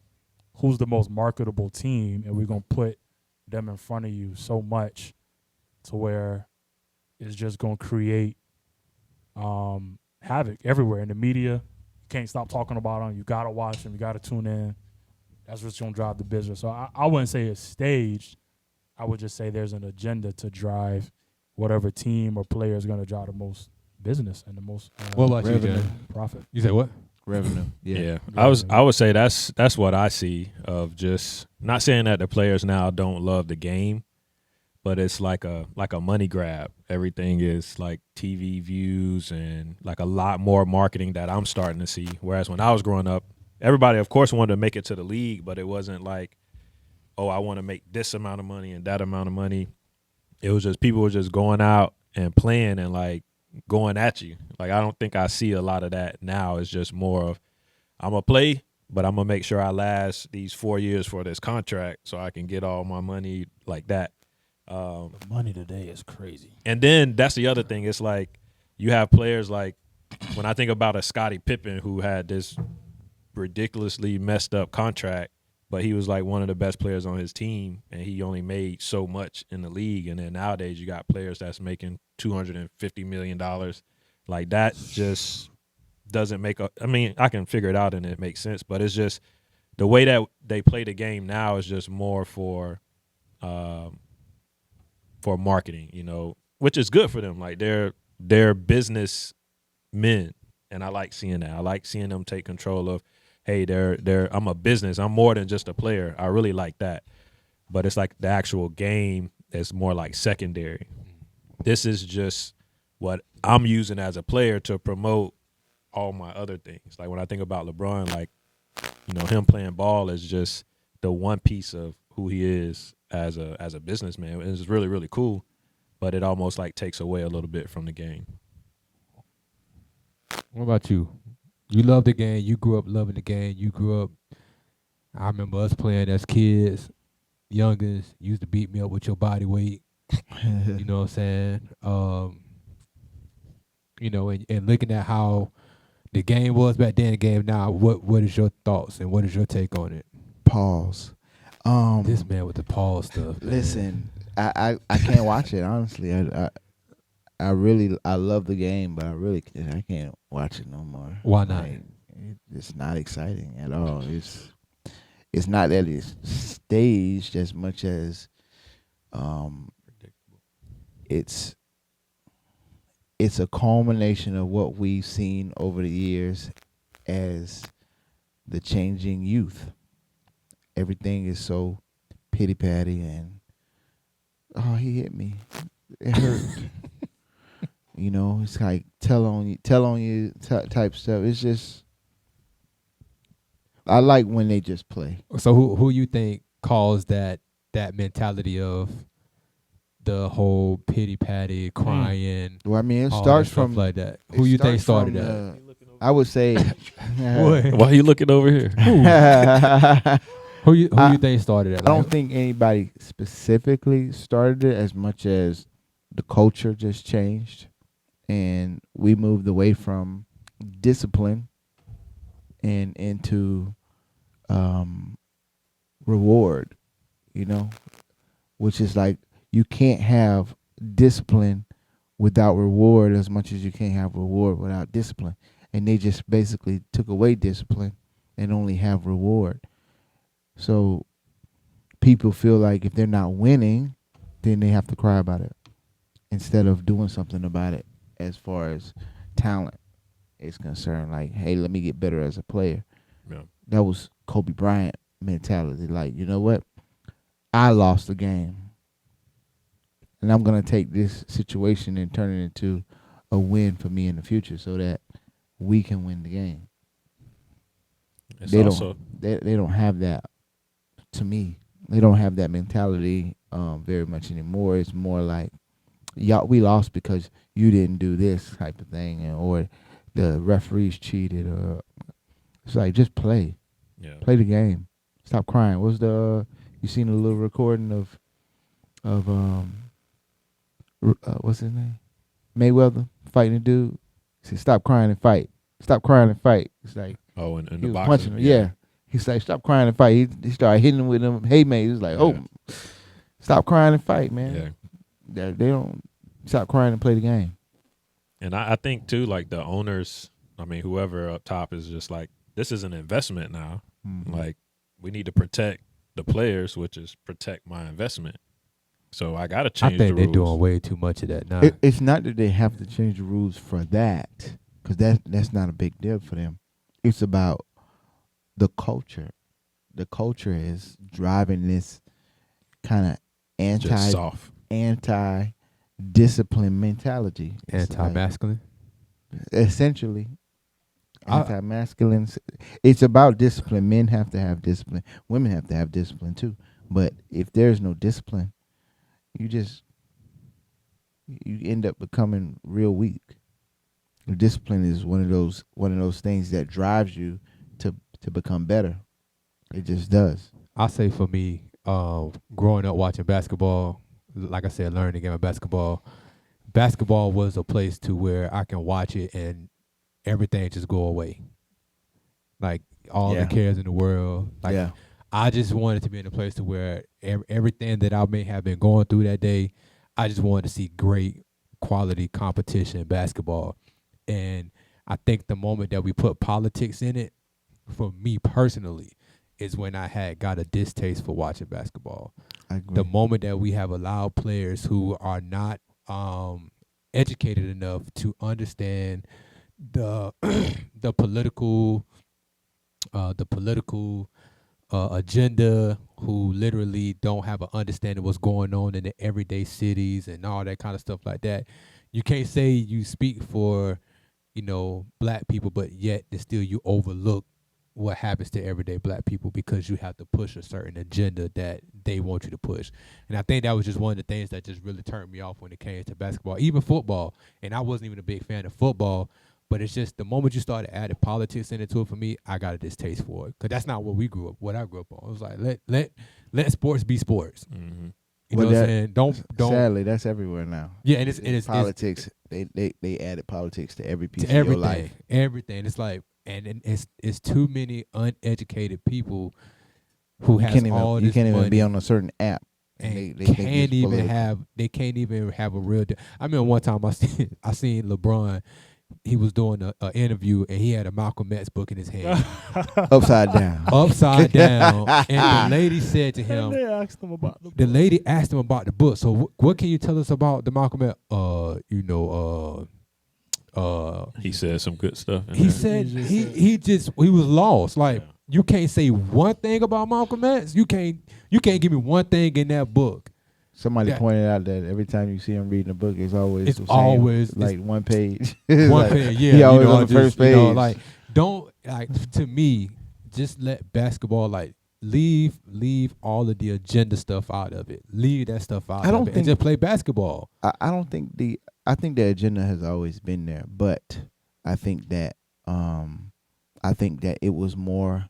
who's the most marketable team, and we're going to put them in front of you so much to where it's just going to create havoc everywhere in the media. You can't stop talking about them. You got to watch them. You got to tune in. That's what's going to drive the business. So I wouldn't say it's staged. I would just say there's an agenda to drive whatever team or player is going to drive the most business and the most what about revenue. you, Jen? Profit. You say what? Revenue. Yeah. I would say that's what I see of, just not saying that the players now don't love the game, but it's like a money grab. Everything is like TV views and like a lot more marketing that I'm starting to see. Whereas when I was growing up, everybody, of course, wanted to make it to the league, but it wasn't like, oh, I want to make this amount of money and that amount of money. It was just people were just going out and playing and like going at you. Like, I don't think I see a lot of that now. It's just more of, I'm going to play, but I'm going to make sure I last these 4 years for this contract so I can get all my money like that. The money today is crazy. And then that's the other thing. It's like you have players like, when I think about a Scottie Pippen who had this ridiculously messed up contract, but he was like one of the best players on his team, and he only made so much in the league. And then nowadays you got players that's making $250 million. Like, that just doesn't make I mean, I can figure it out and it makes sense, but it's just the way that they play the game now is just more for marketing, which is good for them. Like they're business men, and I like seeing that. I like seeing them take control of, hey, I'm a business. I'm more than just a player. I really like that. But it's like the actual game is more like secondary. This is just what I'm using as a player to promote all my other things. Like when I think about LeBron, like, you know, him playing ball is just the one piece of who he is as a businessman. It's really, really cool, but it almost like takes away a little bit from the game. What about you? You love the game. You grew up loving the game. You grew up. I remember us playing as kids, youngins. You used to beat me up with your body weight. You know what I'm saying? You know, and looking at how the game was back then, the game now. What is your thoughts and what is your take on it? Pause. This man with the pause stuff. Man. Listen, I can't watch it honestly. I really love the game, but I can't watch it no more. Why not? Like, it's not exciting at all. It's not that it's staged as much as it's a culmination of what we've seen over the years as the changing youth. Everything is so pity patty and he hit me. It hurt. You know, it's like tell on you type stuff. It's just I like when they just play. So who you think caused that mentality of the whole pity patty crying? Well, I mean, it all starts that stuff from like that. Who you think started that? that? I would say. What? Why are you looking over here? I Who you think started that? don't think anybody specifically started it as much as the culture just changed, and we moved away from discipline and into reward. You know, which is like you can't have discipline without reward as much as you can't have reward without discipline. And they just basically took away discipline and only have reward. So people feel like if they're not winning, then they have to cry about it instead of doing something about it as far as talent is concerned. Like, hey, let me get better as a player. Yeah. That was Kobe Bryant mentality. Like, you know what? I lost the game. And I'm going to take this situation and turn it into a win for me in the future so that we can win the game. They don't have that. To me, they don't have that mentality very much anymore. It's more like, we lost because you didn't do this type of thing, or the referees cheated, or it's like just play. Yeah. Play the game. Stop crying. What's the you seen a little recording of what's his name? Mayweather fighting a dude. He said, "Stop crying and fight. Stop crying and fight." It's like in he the was boxing. punching him. Yeah. He's like, "Stop crying and fight." He started hitting him with them haymakers. He was like, "Oh, stop crying and fight, man." Yeah. They don't stop crying and play the game. And I think too, like the owners, I mean, whoever up top is just like, this is an investment now. Mm-hmm. Like, we need to protect the players, which is protect my investment. So I got to change the rules. I think they're doing way too much of that now. It's not that they have to change the rules for that, because that's not a big deal for them. It's about the culture. The culture is driving this kind of anti-discipline mentality. Anti-masculine? Essentially. Anti-masculine. It's about discipline. Men have to have discipline. Women have to have discipline too. But if there's no discipline, you end up becoming real weak. Discipline is one of those things that drives you to become better. It just does. I say for me, growing up watching basketball, like I said, learning the game of basketball. Basketball was a place to where I can watch it and everything just go away. Like all the cares in the world. Like I just wanted to be in a place to where everything that I may have been going through that day, I just wanted to see great quality competition in basketball. And I think the moment that we put politics in it, for me personally, is when I had got a distaste for watching basketball. I agree. The moment that we have allowed players who are not educated enough to understand the the political agenda, who literally don't have an understanding of what's going on in the everyday cities and all that kind of stuff like that. You can't say you speak for, black people, but yet still you overlook what happens to everyday black people because you have to push a certain agenda that they want you to push. And I think that was just one of the things that just really turned me off when it came to basketball, even football. And I wasn't even a big fan of football, but it's just the moment you started adding politics into it for me, I got a distaste for it. Because that's not what I grew up on. It was like, let sports be sports. Mm-hmm. You know what I'm saying? Don't. Sadly, that's everywhere now. Yeah, and it's politics. They added politics to every piece to of your life. Everything. It's like, and it's too many uneducated people who You has can't all even, this you can't even money be on a certain app. and They think can't it's even political. they can't even have a real. I remember one time I seen LeBron. He was doing an interview and he had a Malcolm X book in his hand, Upside down. upside down, and the lady said to And him, they asked him about the the book. lady asked him about the book. So what can you tell us about the Malcolm X? He said some good stuff. In He there. said He just he was lost. Like, Yeah. you can't say one thing about Malcolm X. You can't give me one thing in that book. Somebody Yeah. pointed out that every time you see him reading a book, it's always It's the same, always- like one page. One Like, page, yeah. he always on the just, first page. like, don't, like, to me, just let basketball, like, leave all of the agenda stuff out of it. Leave that stuff out I don't of it and think- just play basketball. I don't think I think the agenda has always been there, but I think that it was more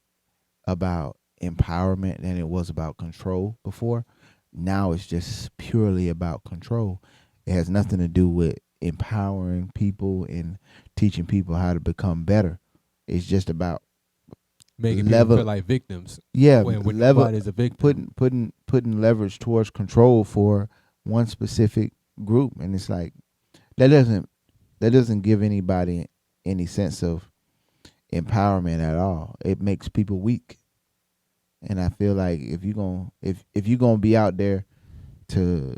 about empowerment than it was about control before. Now it's just purely about control. It has nothing to do with empowering people and teaching people how to become better. It's just about Making level- people feel like victims when level nobody's a victim. putting leverage towards control for one specific group, and it's like that doesn't give anybody any sense of empowerment at all. It makes people weak. And I feel like if you're gonna be out there to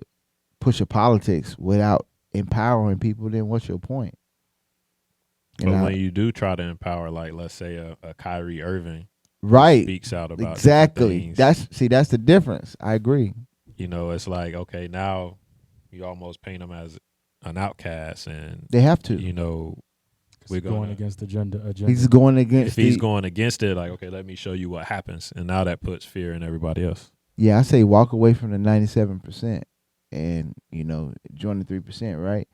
push a politics without empowering people, then what's your point? But when you do try to empower, like let's say a Kyrie Irving right, speaks out about exactly. different things, That's the difference. I agree. it's like, okay, now you almost paint him as an outcast, and They have to. we're going gonna- against the agenda. He's going against. if he's going against it, like, okay, let me show you what happens, and now that puts fear in everybody else. Yeah, I say walk away from the 97% and join the 3%. Right.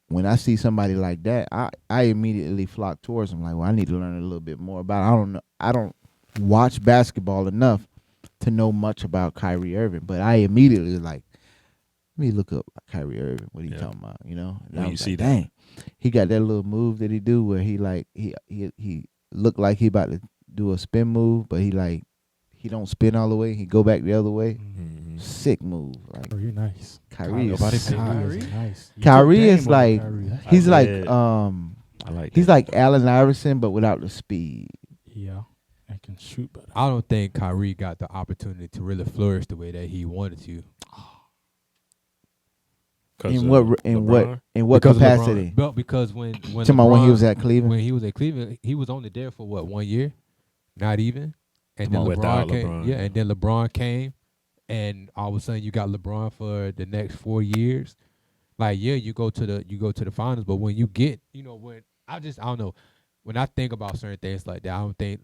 When I see somebody like that, I immediately flock towards him. Like, well, I need to learn a little bit more about. I don't watch basketball enough to know much about Kyrie Irving, but I immediately like, let me look up Kyrie Irving. What he Yeah. talking about? And When I you was see like, that. dang, he got that little move that he do where he looked like he about to do a spin move, but he don't spin all the way. He go back the other way. Mm-hmm. Sick move. Like Kyrie nice. Kyrie Nobody is picked Kyrie Kyrie? is nice. You Kyrie took is game over like- Kyrie. That's- he's I like did. I like he's that. like Allen Iverson, but without the speed. yeah, I can shoot better. I don't think Kyrie got the opportunity to really flourish the way that he wanted to. 'Cause In of what LeBron? Because of capacity? LeBron. But because when Talking about when he was at Cleveland. when he was at Cleveland, he was only there for 1 year, not even. And Come on, then without LeBron came. LeBron. Yeah, and then LeBron came, and all of a sudden you got LeBron for the next 4 years. Like, yeah, you go to the finals, but when you get, I don't know, when I think about certain things like that, I don't think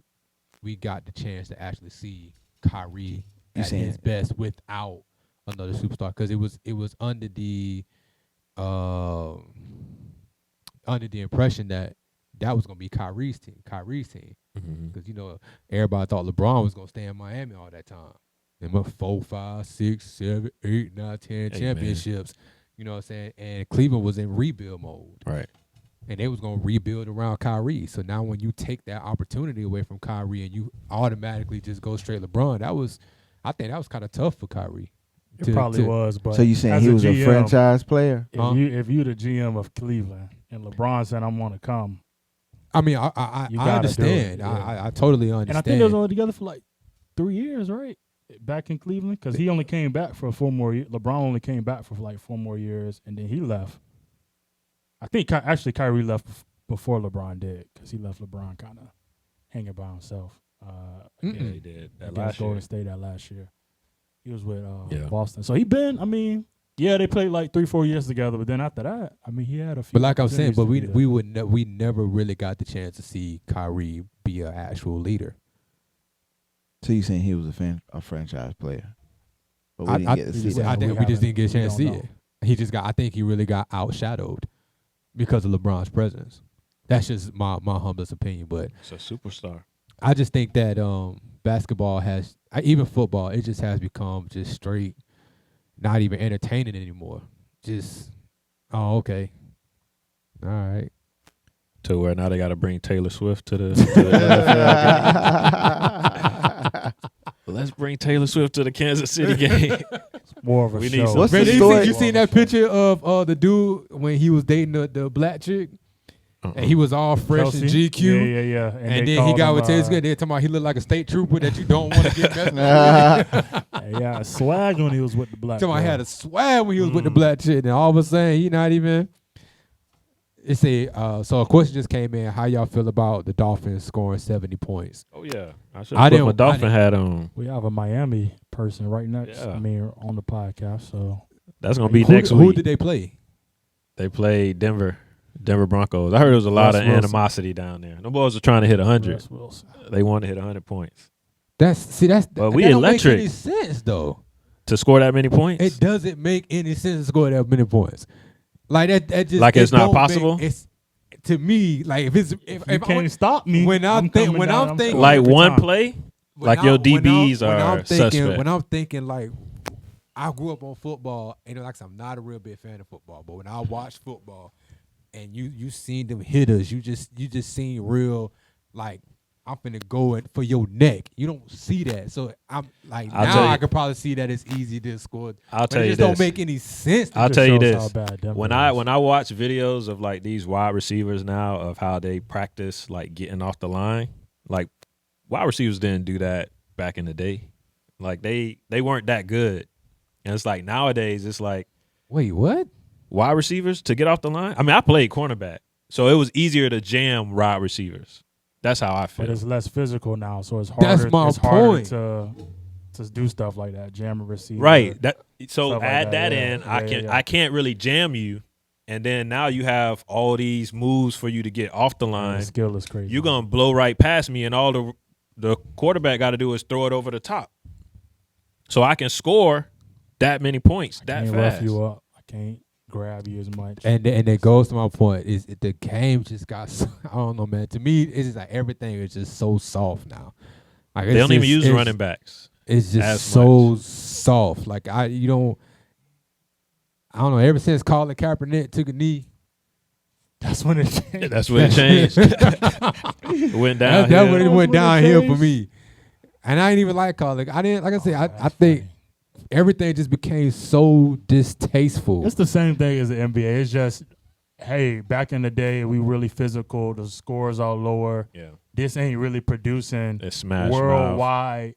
we got the chance to actually see Kyrie You at saying- his best without another superstar, because it was under the impression that was gonna be Kyrie's team, Mhm. because everybody thought LeBron was gonna stay in Miami all that time. They went 4, 5, 6, 7, 8, 9, 10 Hey, man. championships. You know what I'm saying? And Cleveland was in rebuild mode, Right. and they was gonna rebuild around Kyrie. So now when you take that opportunity away from Kyrie and you automatically just go straight LeBron, I think that was kind of tough for Kyrie. It probably was, but So you saying as he was a GM, franchise player? If Huh? if you the GM of Cleveland and LeBron said I'm gonna come, I mean, I You gotta do it, understand. yeah. I totally understand. and I think they was only together for like 3 years, right? back in Cleveland? Because he only came back for 4 more years. LeBron only came back for like 4 more years, and then he left. I think actually Kyrie left before LeBron did, because he left LeBron kind of hanging by himself. Yeah, he did that Against last year. Golden State that last year. He was with Yeah. Boston. So he been, I mean, yeah, they played like 3-4 years together, but then after that, I mean, he had a few. But like I'm saying, but opportunities to we never really got the chance to see Kyrie be an actual leader. So you saying he was a franchise player, but we I- didn't I- get to we see just- that. I think we just haven't- didn't get a we chance to see don't it. He just got. I think he really got outshadowed because of LeBron's presence. That's just my humblest opinion, but It's a superstar. I just think that basketball has, even football, it just has become just straight, not even entertaining anymore. Just, oh, okay, all right. To where now they got to bring Taylor Swift to the NFL game. Let's bring Taylor Swift to the Kansas City game. more of a We need show. some- What's Man, the you story? seen that picture of the dude when he was dating the black chick, and he was all fresh in Kelsey? GQ. Yeah. And they then he called got him, with Taylor Swift. They're talking about he looked like a state trooper that you don't want to get messed with. Yeah, swag when he was with the black. Talking about he girl. had a swag when he was with the black chick, and all of a sudden he not even. It's so a question just came in. How y'all feel about the Dolphins scoring 70 points? Oh yeah, I should I have put didn't- my I dolphin didn't- hat on. We have a Miami person right next. Yeah. I mean, on the podcast. So That's gonna be Who, next who week. did they play? They played Denver Broncos. I heard there was a lot Russ of Wilson. animosity down there. The boys were trying to hit 100. Russ Wilson. They wanted to hit 100 points That's But we that don't electric. make any sense though. to score that many points. It doesn't make any sense to score that many points. Like that just Like it it's not don't make- possible? It's to me like if You I can't would- stop me. when I'm think- coming when down, I'm thinking- scoring like every one time. play. when Like your when DBs when are I'm thinking, suspect. When I'm thinking like I grew up on football, and like I said, I'm not a real big fan of football, but when I watch football and you seen them hitters, you just seen real like I'm finna go for your neck. You don't see that, so I'm like I'll now tell I you- could probably see that it's easy to score. I'll But tell it you just don't this. make any sense. I'll Just tell you shows this. how bad Denver When I watch videos of like these wide receivers now of how they practice like getting off the line, like wide receivers didn't do that back in the day. Like they weren't that good. And it's like nowadays it's like Wait, what? wide receivers to get off the line. I mean, I played cornerback, so it was easier to jam wide receivers. That's how I but feel. it's less physical now, so it's harder. That's my it's harder point. to do stuff like that, jam a receiver. Right. That so Stuff like add that, that yeah. in. Yeah. I can't really jam you, and then now you have all these moves for you to get off the The line. skill is crazy. You're gonna blow right past me, and all the quarterback got to do is throw it over the top, so I can score that many points I that can't fast. rough you up. I can't grab you as much. And it goes to my point is the game just got I don't know, man. To me, it's just like everything is just so soft now. Like They don't even use running backs. It's just as so much. soft. Like I don't know. Ever since Colin Kaepernick took a knee, That's when it changed. That's when it changed. It went down. that's when it That's went when it downhill for changed. me. And I ain't even like Colin. I didn't like I said. I That's think funny. everything just became so distasteful. It's the same thing as the NBA. It's just, hey, back in the day, we really physical. The scores are lower. Yeah, This ain't really producing it smashed. worldwide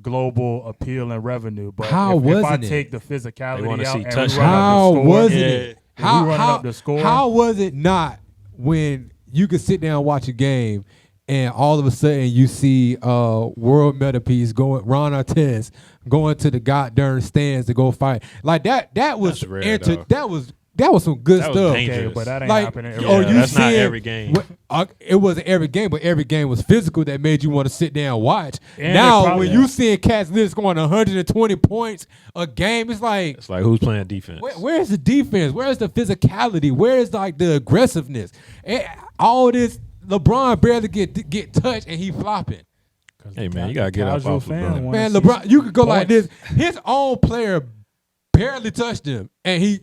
global appeal and revenue. But How if I wasn't it? take the physicality They wanna out see and we touchdowns. run up the How score, wasn't Yeah. it? If we running up the score, How was it not when you could sit down and watch a game and all of a sudden you see world meta piece going Ron Artest going to the goddamn stands to go fight like that was That's rare, though. that was some good That was stuff. dangerous. okay, but that ain't Like, happening. Yeah, oh, every you that's not seeing every game. It wasn't every game, but every game was physical that made you want to sit down and watch. And it now, probably- when you seeing cats this going 120 points a game, it's like, It's like who's playing defense? where's the defense? Where's the physicality? Where's like the aggressiveness? All this, LeBron barely get touched and he flopping. 'Cause Hey, the man, you gotta get up casual off fan LeBron. wanna Man, see LeBron, you could go like points. this. His own player barely touched him, and he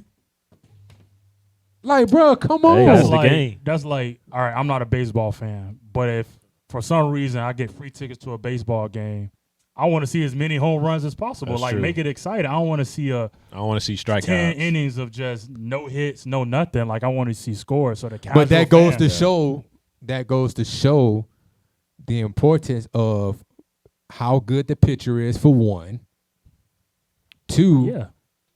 like, bro, come on. Hey, That's the like, game. That's like, all right, I'm not a baseball fan, but if for some reason I get free tickets to a baseball game, I want to see as many home runs as possible. That's like, true. make it exciting. I don't want to see a I want to see 10 strikeouts. innings of just no hits, no nothing. Like, I want to see scores. So the casual But that goes fan, to show the importance of how good the pitcher is for one. Two, Yeah,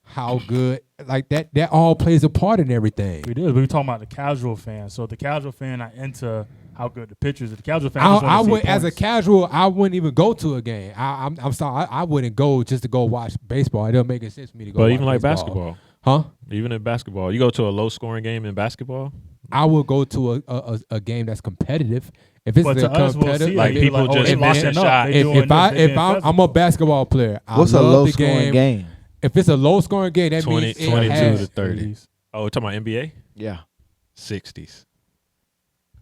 how good like that all plays a part in everything. it is. But we're talking about the casual fan. So the casual fan not into how good the pitchers are. The casual fan just I want to would, see as a points. casual, I wouldn't even go to a game. I'm sorry, I wouldn't go just to go watch baseball. It doesn't make any sense for me to go. But watch even like baseball. basketball, huh? even in basketball, you go to a low scoring game in basketball. I would go to a game that's competitive. If it's But to us, we'll competitive, see like it. people oh, just they missing locking up. shots. They doing this, they being I'm a physical. basketball player, I What's a love low the scoring game? If it's a low scoring game, that 20, means it 22 has, to 30. Oh, we're talking about NBA? Yeah. 60s.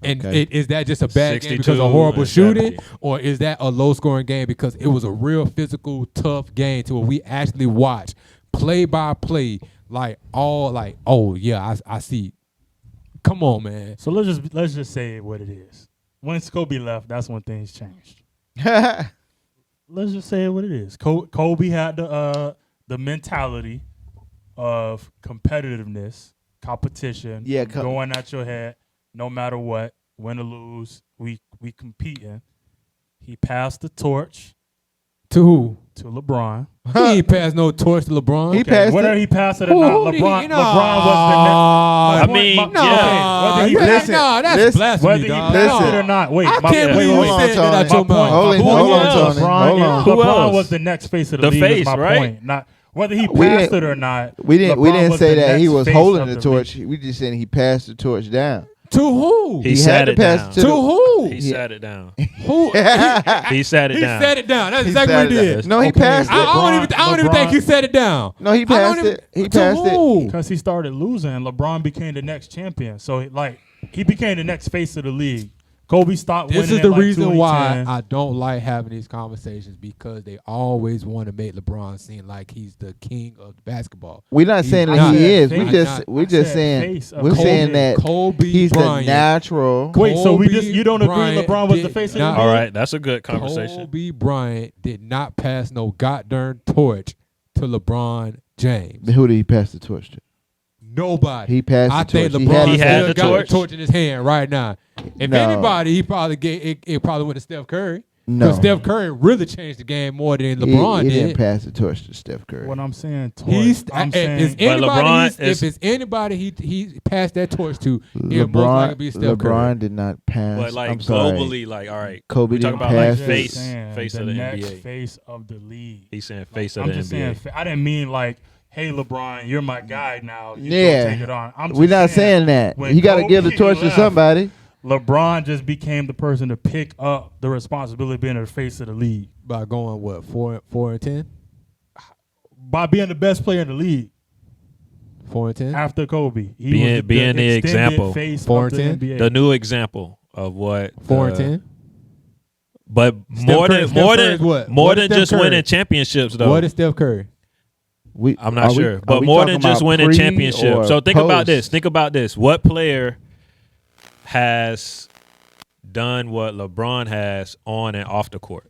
and Okay. is that just a bad game because 62 of horrible and shooting, 70. or is that a low scoring game because it was a real physical, tough game to where we actually watch play by play, like oh yeah, I see. Come on, man. So let's just say what it is. Once Kobe left, that's when things changed. Let's just say what it is. Kobe had the mentality of competitiveness, competition, Yeah, going at your head, no matter what, win or lose, we competing. He passed the torch To who? to LeBron. He ain't passed no torch to LeBron. He passed Whether it. he passed it or Who- not, who did he- LeBron no. was the I next. mean, No, yeah. Whether he Listen, no, that's listen, blasphemy, Whether he dog. passed Listen. it or not, wait. I my- can't wait, believe wait, you hold said on, that out your Tony. mouth. Hold Who on, else? Tony. LeBron, Hold on. Who LeBron else? was the next face of the, The league. face, is my right? point. Not whether he We passed didn't- it or not. We didn't LeBron was say the that he next was face holding of the the torch. We just saying he passed the torch down. To who? He He sat had to it pass down. it To to the who? He sat it down. Who? He sat it He down. set it down. That's He exactly what he sat it did. down. No, he Okay, passed it. I don't even LeBron- think he set it down. No, he I don't passed even- it. He to passed it. who? Because he started losing, LeBron became the next champion. So he became the next face of the league. Kobe stopped winning. This is at the like reason why 2010. I don't like having these conversations, because they always want to make LeBron seem like he's the king of basketball. We're not saying He's that not. he is. He's not. We're I just said saying face of we're Kobe. saying that Kobe he's Bryant. the natural. Wait, so Kobe you don't agree Bryant LeBron was the did face of the not- league? All right, that's a good conversation. Kobe Bryant did not pass no goddamn torch to LeBron James. Who did he pass the torch to? Nobody. He passed I the think torch. LeBron He had still the got torch? the torch in his hand right now. If No. anybody, he probably it probably went to Steph Curry. No. Because Steph Curry really changed the game more than LeBron he did. didn't pass the torch to Steph Curry. What I'm saying, torch. He's I'm if saying it's anybody, LeBron if it's anybody he passed that torch to, it'll most likely be Steph Curry. LeBron did not pass. But like I'm sorry. globally, like all right, Kobe we talking didn't about like pass just it. face saying of the next NBA. face of the league. He's saying face I'm of the just saying. NBA. I didn't mean like, hey LeBron, you're my guy now. You Yeah. go take it on. I'm We're just not saying that. when You got to give the Kobe torch to left, somebody. LeBron just became the person to pick up the responsibility of being the face of the league By going what 4-10, by being the best player in the league 4-10. after Kobe. He Being- was being the extended example. face 4 of and the 10? NBA. The new example of what 4-10. But Steph more Curry- than Steph more Curry's than what? more What is than Steph just Curry? winning championships though. What is Steph Curry? I'm not sure, are but we more talking than just about winning pre championships. or So think about post? this. Think about this. What player has done what LeBron has on and off the court?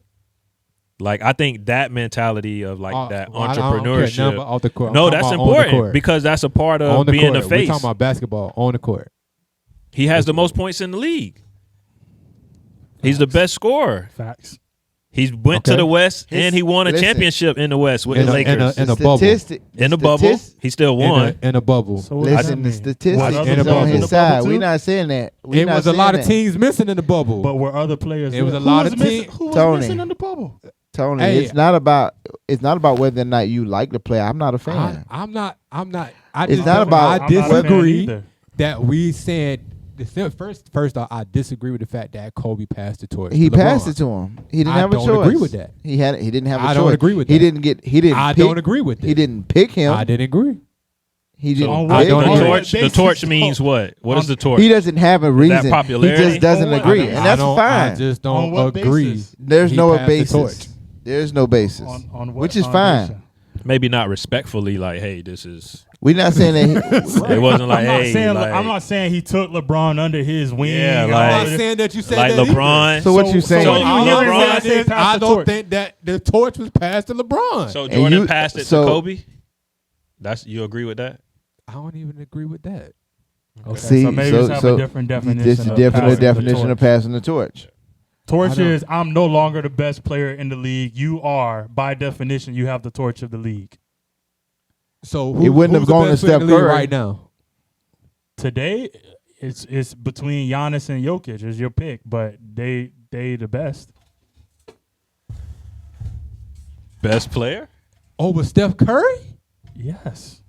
Like I think that mentality of like that Well, I don't care nothing entrepreneurship. about off the court. I'm No, talking that's about on the important court. because that's a part On of the being court. a We're face. talking about basketball on the court. He has the most points in the league. He's the best scorer. Facts. He went to Okay. the West His- and he won a listen. championship in the West with In the a- in a- Lakers. in a bubble. In the bubble, he still won. In a bubble. So what does that Listen, the mean? statistics What, in others a is bubble. on in his the side. bubble We're too? not saying that. We're It not was a saying lot of that. teams missing in the bubble. But were other players? It was a who lot was of missing- teams. Who was Tony. missing in the bubble? Tony, Hey. it's not about whether or not you like the player. I'm not a fan. I'm not. I It's just not don't- about- I I'm not a fan disagree either. that we said. First off, I disagree with the fact that Kobe passed the torch. He to LeBron. passed it to him. He didn't I have a don't choice. agree with that. He didn't have a choice. I don't agree with He that. didn't get. He didn't. I pick, don't agree with it. He didn't pick him. I didn't agree. He didn't. on pick what- don't him. on agree. what The basis, torch though? means what? What is the torch? He doesn't have a reason. popularity? He just doesn't On what- agree, I and don't- that's I fine. just On don't what agree. basis? There's He no passed the basis. torch. There's no basis. On what Which is fine. foundation? Maybe not respectfully, like, hey, this is. We're not saying that. It wasn't like, I'm not hey, saying like, I'm not saying he took LeBron under his wing. Yeah, and like- all I'm of not this. saying that you said like that either. LeBron. So what you saying? so you All hear I'm me when I saying say is pass I the don't torch? think that the torch was passed to LeBron. So And Jordan you- passed it so- to Kobe. You agree with that? I don't even agree with that. Okay, See, so maybe so- just have so a different definition. This is of different passing the definition torch. of passing the torch. Torch don't- is I'm no longer the best player in the league. You are, by definition, you have the torch of the league. So It wouldn't have who's the gone to best player in Steph the league Curry. right now. Today, it's between Giannis and Jokic is your pick, but they the best. Best player? Over Steph Curry? Yes.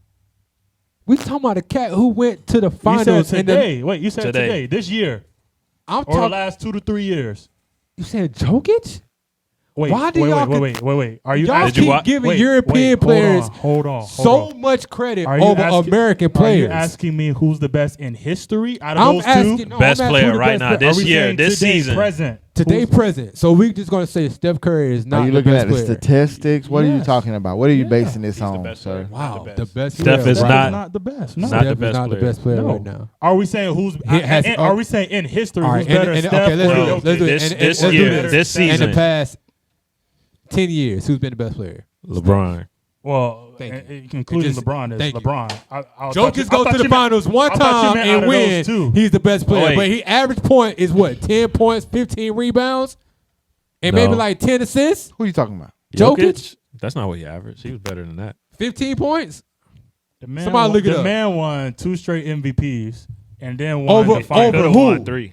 We talking about a cat who went to the You finals. said and the, today. Wait, you said Today. today, this year, I'm or the talking. last 2 to 3 years. You said Jokic? Wait, Why do y'all wait. Are you Y'all Did asking? you keep wa- giving wait, European wait, players Hold on. so much credit Are you over asking- American Are players. you asking me who's the best in history out of I'm those asking, two? no, Best I'm asking player who the right best now, player- this Are we year, saying this today, season. present? Today Who's- present. So we just gonna say Steph Curry is not Are you the looking best at the player. statistics? What are you Yes. talking about? What are you Yeah. basing this He's the on, best sir? player. Wow, Not the the best. Steph player is right not- now. not the best. not No. the Steph best is not player. the best player No. right now. Are we saying who's? He has- are we saying in history All who's right, better? and Steph okay, let's or do No. it. Let's do it. This- And- this let's do year, this. this In season. the past 10 years, who's been the best player? LeBron. Well, Thank you. including It just- LeBron is thank you. LeBron. I thought Jokic you- I goes thought to the you meant- finals one I thought you time meant out and of those win. two. He's the best player, wait. but he average point is what? 10 points, 15 rebounds, and maybe No. like 10 assists. Who are you talking about? Jokic? That's not what he averaged. He was better than that. 15 points. The man Somebody won, look it the up. man won 2 straight MVPs and then won Over- the final. over Could've who? won 3.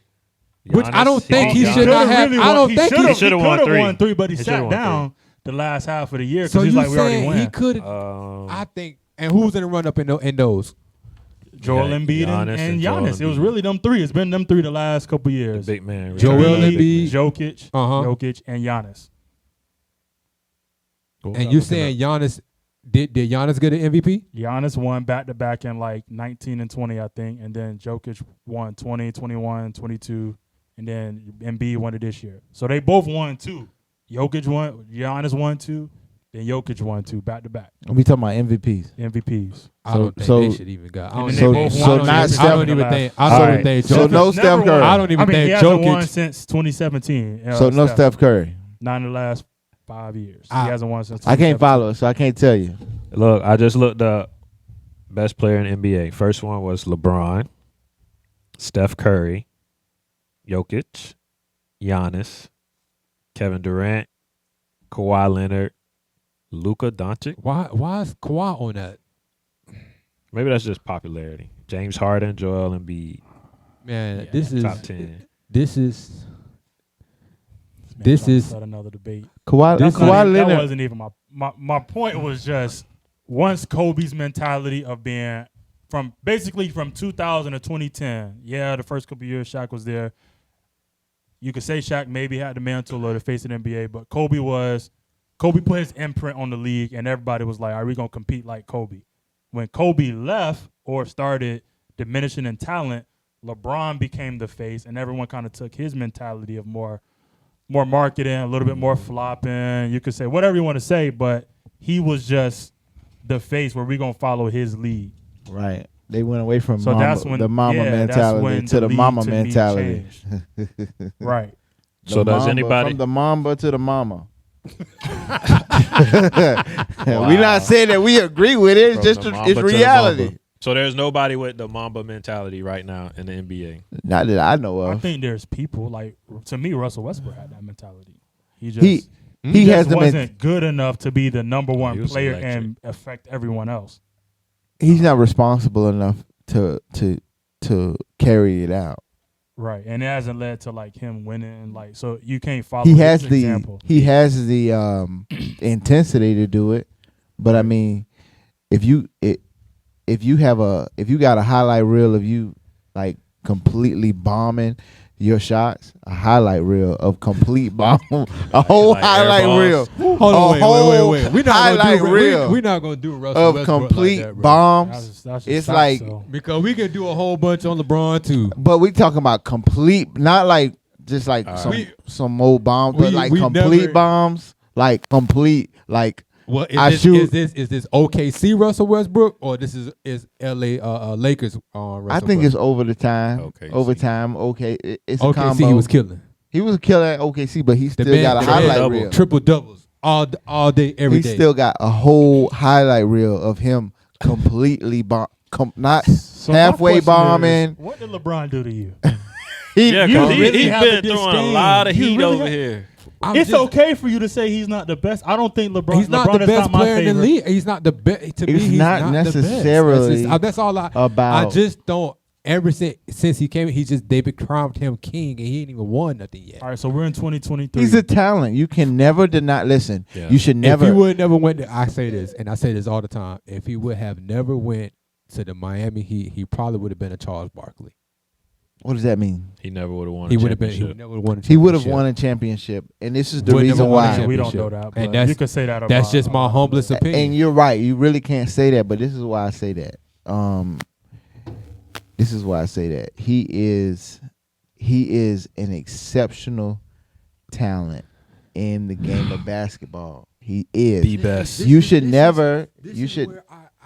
Which I don't think he Giannis. should not have. I don't think he he should have won 3. won 3, but he He sat should've won down the last half of the year So because he's you like, we already saying he won. could? I think. And who's in the run up in those? Joel Yeah, Embiid Giannis and and Joel Giannis. It was Embiid. really them 3. It's been them 3 the last couple The years. big man. Joel Embiid. Jokic, Uh-huh. Jokic, and Giannis. And you saying Giannis did Giannis get an MVP? Giannis won back-to-back in like 19 and 20, I think. And then Jokic won 20, 21, 22. And then Embiid won it this year. So they both won 2. Giannis won 2. Then Jokic won 2 back-to-back We talking about MVPs. MVPs. I don't think so- they should even go. I don't And even then they think- both I won don't not even- Steph I don't in the even last- think. I All don't right. even think. So Jokic- no Steph Curry. I don't even I mean, he think hasn't won Jokic. since 2017. So no Steph Curry. Not in the last 5 years. I- He hasn't won since I can't 2017. follow it, so I can't tell you. Look, I just looked up best player in NBA. First one was LeBron, Steph Curry, Jokic, Giannis, Kevin Durant, Kawhi Leonard, Luka Doncic. Why is Kawhi on that? Maybe that's just popularity. James Harden, Joel Embiid. Man, Yeah, this is Top 10. this is Man, This trying to is- start another debate. Kawhi This Not even- Leonard. that wasn't even my point. Was just once Kobe's mentality of being from 2000 to 2010. Yeah, the first couple years Shaq was there. You could say Shaq maybe had the mantle or the face of the NBA, but Kobe put his imprint on the league, and everybody was like, "Are we gonna compete like Kobe?" When Kobe left or started diminishing in talent, LeBron became the face, and everyone kind of took his mentality of more marketing, a little bit more flopping. You could say whatever you want to say, but he was just the face where we're going to follow his lead. Right. They went away from So that's when the mama that's mentality when to the lead mama to me mentality. changed. Right. So The does Mamba, anybody? from the Mamba to the mama? We not saying that we agree with it. It's From just the Mamba it's to the reality. Mamba. So there's nobody with the Mamba mentality right now in the NBA. Not that I know I of. think there's people like, to me, Russell Westbrook had that mentality. He just He has just the wasn't good enough to be the number He one was player electric. and affect everyone else. he's not responsible enough to carry it out. Right. And it hasn't led to like him winning. Like, so you can't follow He his has example. the intensity to do it, but I mean, if you got a highlight reel of you like completely bombing your shots, a highlight reel of complete bomb, a whole Like highlight air reel, Hold a on, wait. whole We're not highlight gonna do reel we're not gonna do Russell of Westbrook complete like that, bro. bombs. That's just It's facts, like- though. Because we can do a whole bunch on LeBron too. But we talking about complete, not like just like All some right. some old bombs, but We- like we complete never- bombs, like complete, like Well, I is shoot- this OKC Russell Westbrook or this is LA Lakers Russell I think it's over the time, OKC. over time. Okay, it's a OKC. combo. He was killing. He was a killer at OKC, but he The still man- got a the man highlight double. reel. Triple doubles all day every He day. still got a whole highlight reel of him completely not So my halfway question is, bombing. what did LeBron do to you? Yeah, You because really he's have a been throwing a disdain. lot of You heat really over have- here. It's okay for you to say he's not the best. I don't think LeBron. He's not LeBron the is best not my player in the favorite. league. He's not the best. To me, It's he's not not necessarily the best. That's all I. about. I just don't. Ever since he came, David crowned him king, and he ain't even won nothing yet. All right, so we're in 2023. He's a talent. You can never deny. Listen, Yeah. you should never. If he would never went, I say this, and I say this all the time. If he would have never went to the Miami Heat, he probably would have been a Charles Barkley. What does that mean? He never would have won. He a would have been. He championship. never won a He would have championship. won a championship, and this is the Would never reason won a why. championship. we don't know that, And but that's- you could say that about. That's just my humblest opinion. And you're right. You really can't say that, but this is why I say that. This is why I say that. He is an exceptional talent in the game of basketball. He is. The best. You should never. You should.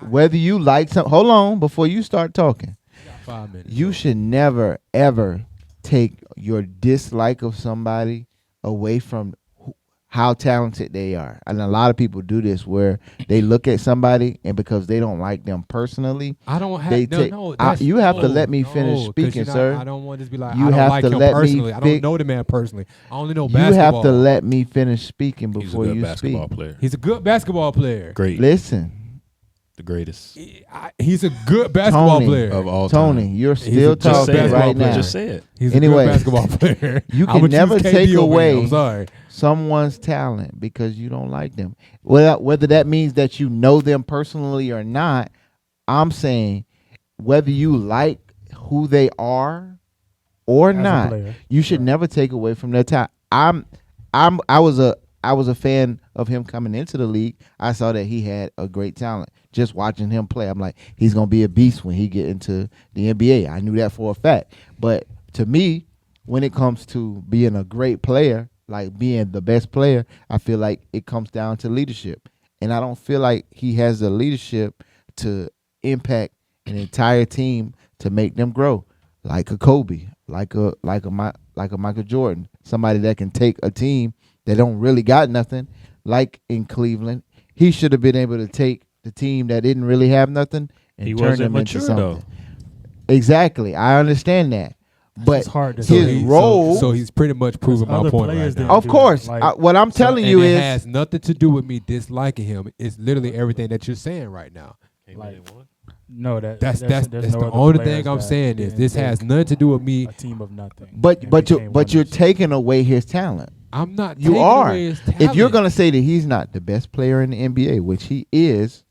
Whether you like some. Hold on before you start talking. 5 minutes. You should never ever take your dislike of somebody away from how talented they are. And a lot of people do this where they look at somebody and because they don't like them personally, I don't have. they No, take. no. You have to let me finish 'cause speaking, you're not- sir. I don't want to be like. You I don't have like to him let me personally. I don't fi- know the man personally. I only know You basketball. have to let me finish speaking He's a before good you basketball speak. player. He's a good basketball player. Great. Listen, The greatest He's a good basketball Tony, player. of all time. Tony, you're a still good Just say talking it. basketball right player. now. Just say it. He's Anyway, a good basketball player. you I can would never choose take KD over him. away I'm sorry. someone's talent because you don't like them. Whether that means that you know them personally or not, I'm saying whether you like who they are or As a not, player. you should never take away from their talent. I was a fan of him coming into the league. I saw that he had a great talent. Just watching him play, I'm like, he's gonna be a beast when he get into the NBA. I knew that for a fact. But to me, when it comes to being a great player, like being the best player, I feel like it comes down to leadership. And I don't feel like he has the leadership to impact an entire team to make them grow, like a Kobe, like a Michael Jordan, somebody that can take a team that don't really got nothing, like in Cleveland. He should have been able to take the team that didn't really have nothing and He turn wasn't them into mature, something. though. Exactly, I understand that, but It's hard to his say. role. So he's pretty much proving my Other point right players now. didn't of do course, that. Like, what I'm telling you and it is has nothing to do with me disliking him. It's literally everything that you're saying right now. Like, no, That's there's the no other only players thing I'm that saying is didn't this take has nothing to do with me. a team of nothing. but and but you became but you're winners. taking away his talent. I'm not. You taking are. away his If you're talent. gonna say that he's not the best player in the NBA, which he is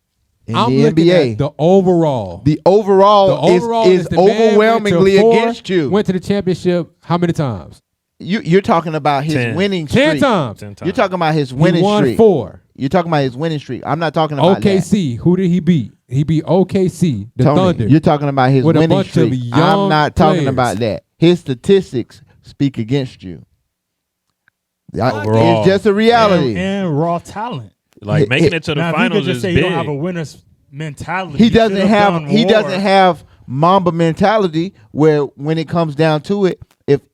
in I'm the looking NBA, at the overall. the overall, is the man went to overwhelmingly 4, against you. Went to the championship how many times? You're talking about his 10. winning 10 streak. times. 10 times. You're talking about his He winning won streak. 4. You're talking about his winning streak. I'm not talking about that. OKC. Who did he beat? He beat OKC, the Tony, Thunder. you're talking about his with a winning bunch of streak. I'm young not talking players. about that. His statistics speak against you. Overall. It's just a reality. and raw talent. Like making it to the Now, if you finals could just is say big. you don't have a winner's mentality. He you doesn't should've have done he more. doesn't have Mamba mentality where when it comes down to it, if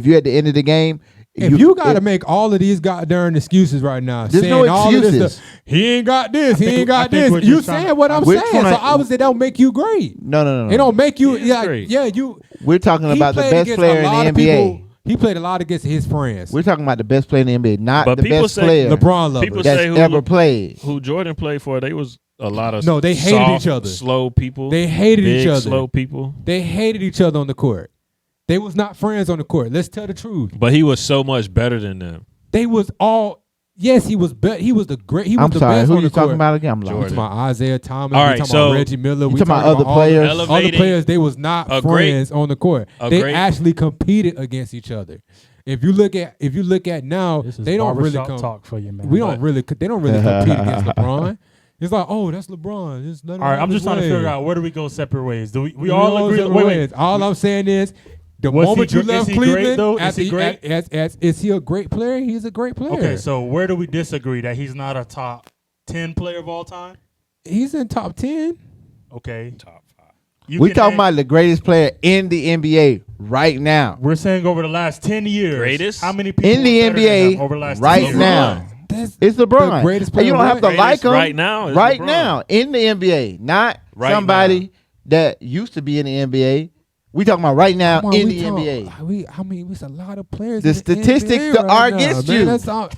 you're at the end of the game, If you got to make all of these goddamn excuses right now, There's saying no all of this excuses. stuff, he ain't got this, he think- ain't got I think this. we're You just trying saying to- what I'm We're saying, so trying- obviously it don't make you great. no. It don't make you He is like great. yeah you. We're talking he about the played best against player a lot in of the NBA. people. He played a lot against his friends. We're talking about the best player in the NBA, not But the people best say player LeBron People lovers. that's say who- ever played. Who Jordan played for? They was a lot of No, they hated soft, each other. slow people. They hated big, each other. slow people. They hated each other on the court. They was not friends on the court. Let's tell the truth. But he was so much better than them. They was all. Yes, he was. He was the great. He was I'm the sorry, best who on you the court. talking about again? I'm We lost. Jordan. talking about Isaiah Thomas. All We right, talking so about Reggie Miller. You We talking about other all players? Other Elevating players. They was not a great- friends on the court. a They great- actually competed against each other. If you look at now, This is they don't really barbershop talk for you, man. We don't really. They don't really compete against LeBron. It's like, oh, that's LeBron. Just let him All right, have I'm his just trying to way. figure out where do we go separate ways? Do we We all all agree? separate Wait, ways. All I'm saying is, the Was he moment you gr- left is he great, Cleveland, though? as Is he great? is he a great player? He's a great player. Okay, so where do we disagree that he's not a top 10 player of all time? he's in top 10. Okay. Top 5. You We can talking name- about the greatest player in the NBA right now. We're saying over the last 10 years. Greatest? How many people In the are better than NBA him over the last 10 right years? now. That's It's LeBron. the greatest And player. you don't have to Greatest like him right now is Right LeBron. now in the NBA, not Right somebody now. that used to be in the NBA We talking about right now Come on, in we the talk- NBA. I mean, it's a lot of players. The in statistics NBA are now, against man. you. That's all.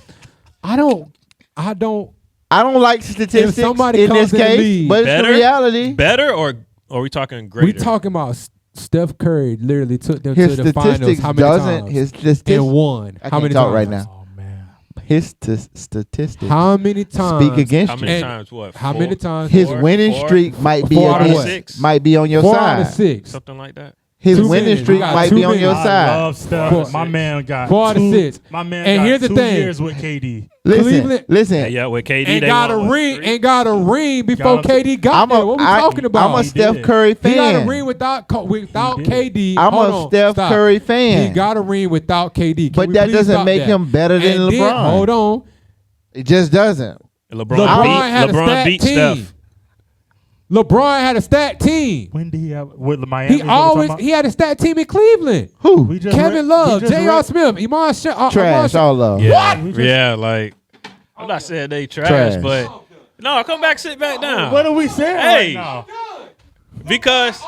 I don't. I don't like statistics somebody in this comes in the case, league- but it's Better? the reality. Better or are we talking greater? We talking about Steph Curry literally took them His to the finals. statistics How many doesn't. times? His And statistics. won. I How many can't talk times? right now. Oh man. His statistics How many times? speak against How you. many And times? What? How Four? many times? His Four? winning Four? streak might be 4 out of against, 6? might be on your 4 out of side. 6. Something like that. His 2 winning minutes. streak You got might 2 be on your minutes. I side. love Steph. Four. My man got 4 out of 6. My man And got here's the 2 thing. years with KD. Cleveland- Listen. Yeah, with KD, And they got a won, what, ring. 3? And got a ring before Got him. KD got there. What we talking about? I'm a He Steph did. Curry fan. He got a ring without KD. I'm Hold a on, Steph stop. Curry fan. He got a ring without KD. Can But we that please doesn't stop make that? him better than And then, LeBron. hold on. It just doesn't. LeBron had a LeBron stat beat team. Steph. LeBron had a stat team. When did he have with Miami? He always he had a stat team in Cleveland. Who? We just Kevin read- Love, we just J.R. read- Smith, Iman Trash. All love. Yeah, We just- yeah, like I'm not saying they trash, Trash. but no, come back, sit back down. What are we saying Hey. right now? Because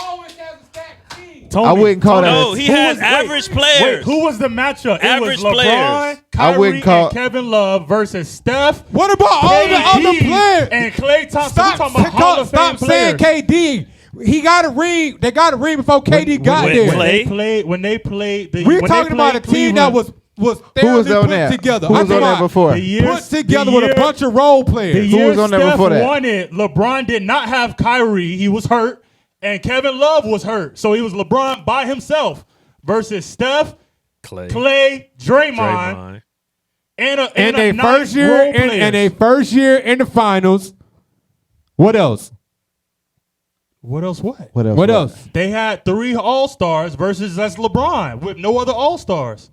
Tony, I wouldn't call that no, a- he Who has was- wait, average players. Wait, who was the matchup? Average it was LeBron, players. I wouldn't Kyrie, call- and Kevin Love versus Steph. What about all the other KD, players? and Klay Thompson? Stop, We talking about Hall of Fame stop saying players. KD. He got a ring. They got a ring before KD got when there. Klay- When they played, We're talking about a team that was Who was thoroughly on put there? together. Who I'm was on talking there about before? the year, put together with a bunch of role The players. year was on there Steph before that? won it, LeBron did not have Kyrie. He was hurt, and Kevin Love was hurt. So he was LeBron by himself versus Steph, Klay, Draymond, and a And they nice first year role and players. they first year in the finals. What else? What else? What? What else? They had 3 All-Stars versus that's LeBron with no other All-Stars.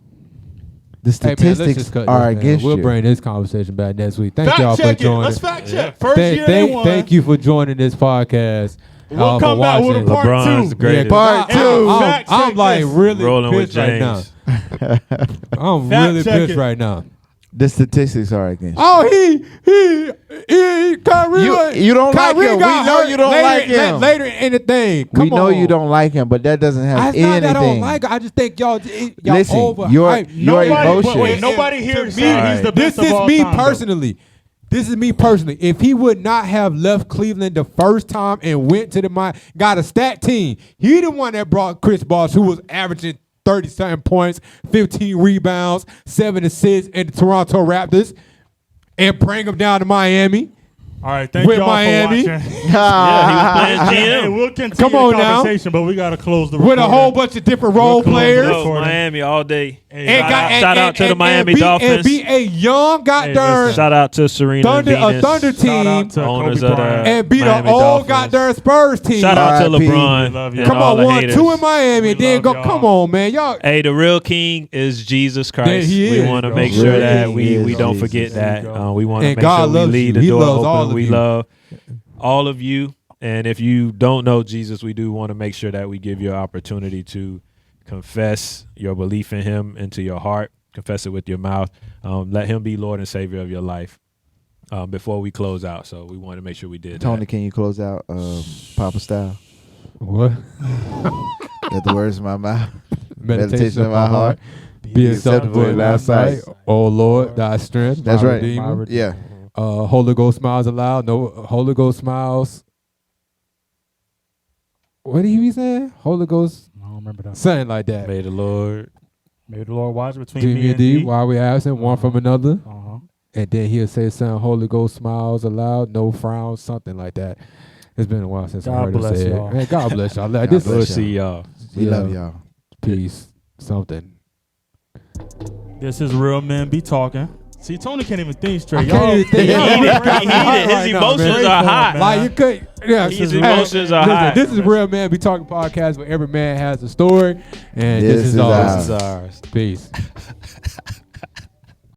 The Hey man, let's statistics just cut are this, man. against We'll you. bring this conversation back next week. Thank Fact y'all for check it. joining. Let's fact check. First year they won. Thank you for joining this podcast. We'll for come back with a watching. part LeBron's 2. the greatest. Part I'm- two. I'm, Fact I'm check like this. really Rolling with pissed right now. James. I'm Fact really check pissed it. right now. The statistics are against you. Oh, Kyrie. You don't like Kyrie him. We got know hurt you don't later, like him. Later in the thing. We Come know on. you don't like him, but that doesn't have It's not that I don't anything. like him. I just think y'all Listen, over. your emotions. Wait, nobody here said he's the This best is of all me time, though. personally. This is me personally. If he would not have left Cleveland the first time and went to got a stat team, he the one that brought Chris Bosh, who was averaging 30-something points, 15 rebounds, 7 assists in the Toronto Raptors, and bring him down to Miami. All right, thank With y'all Miami. for watching. Yeah, he was playing Hey, GM. we'll continue Come on the now. conversation, but we got to close the With a recording. whole bunch of different role We'll close players. it No, recording. Miami all day. Hey, Shout out to the Miami Dolphins. And be a young goddamn listen. Shout out to Serena Thunder Venus. Thunder Shout out team to owners Kobe of the- Bryant. and be the Miami old Dolphins. goddamn Spurs team. Shout out to R.I.P. LeBron. Love you. and Come all on, the 1, haters. 2 in Miami, and then love go. y'all. Come on, man, y'all. Hey, the real king is Jesus Christ. There he we is. want to There make you sure go. that He we is don't Jesus. forget There you that. go. We want to And make God sure we loves leave you. the He door loves all open. of We you. love all of you. And if you don't know Jesus, we do want to make sure that we give you an opportunity to confess your belief in him into your heart. Confess it with your mouth. Let him be Lord and Savior of your life before we close out. So we want to make sure we did Tony, that. can you close out Papa style? What? Let the words of my mouth. Meditation of my heart. Be acceptable in thy sight. Oh Lord, thy strength. That's my right. Redeemer. Yeah. Holy Ghost smiles aloud. No Holy Ghost smiles. What did he be saying? Holy Ghost, I don't remember that. something like that. May the Lord. May the Lord watch between Give me me a and D thee. while we absent, one from another. Uh-huh. And then he'll say something, Holy Ghost smiles aloud, no frowns, something like that. It's been a while since I God heard him bless say y'all. it. Man, God bless y'all. Like, God this bless We'll is y'all. see y'all. We Yeah. love y'all. peace, something. This is Real Men Be Talking. See, Tony can't even think straight. I can't even think. He Y'all heated. got He me hot heated. His right now, emotions man. are hot. Like you could, yeah. His Hey, emotions are listen, high. This is Real Man Be Talking podcast where every man has a story, and This this is is ours. This is ours. Peace.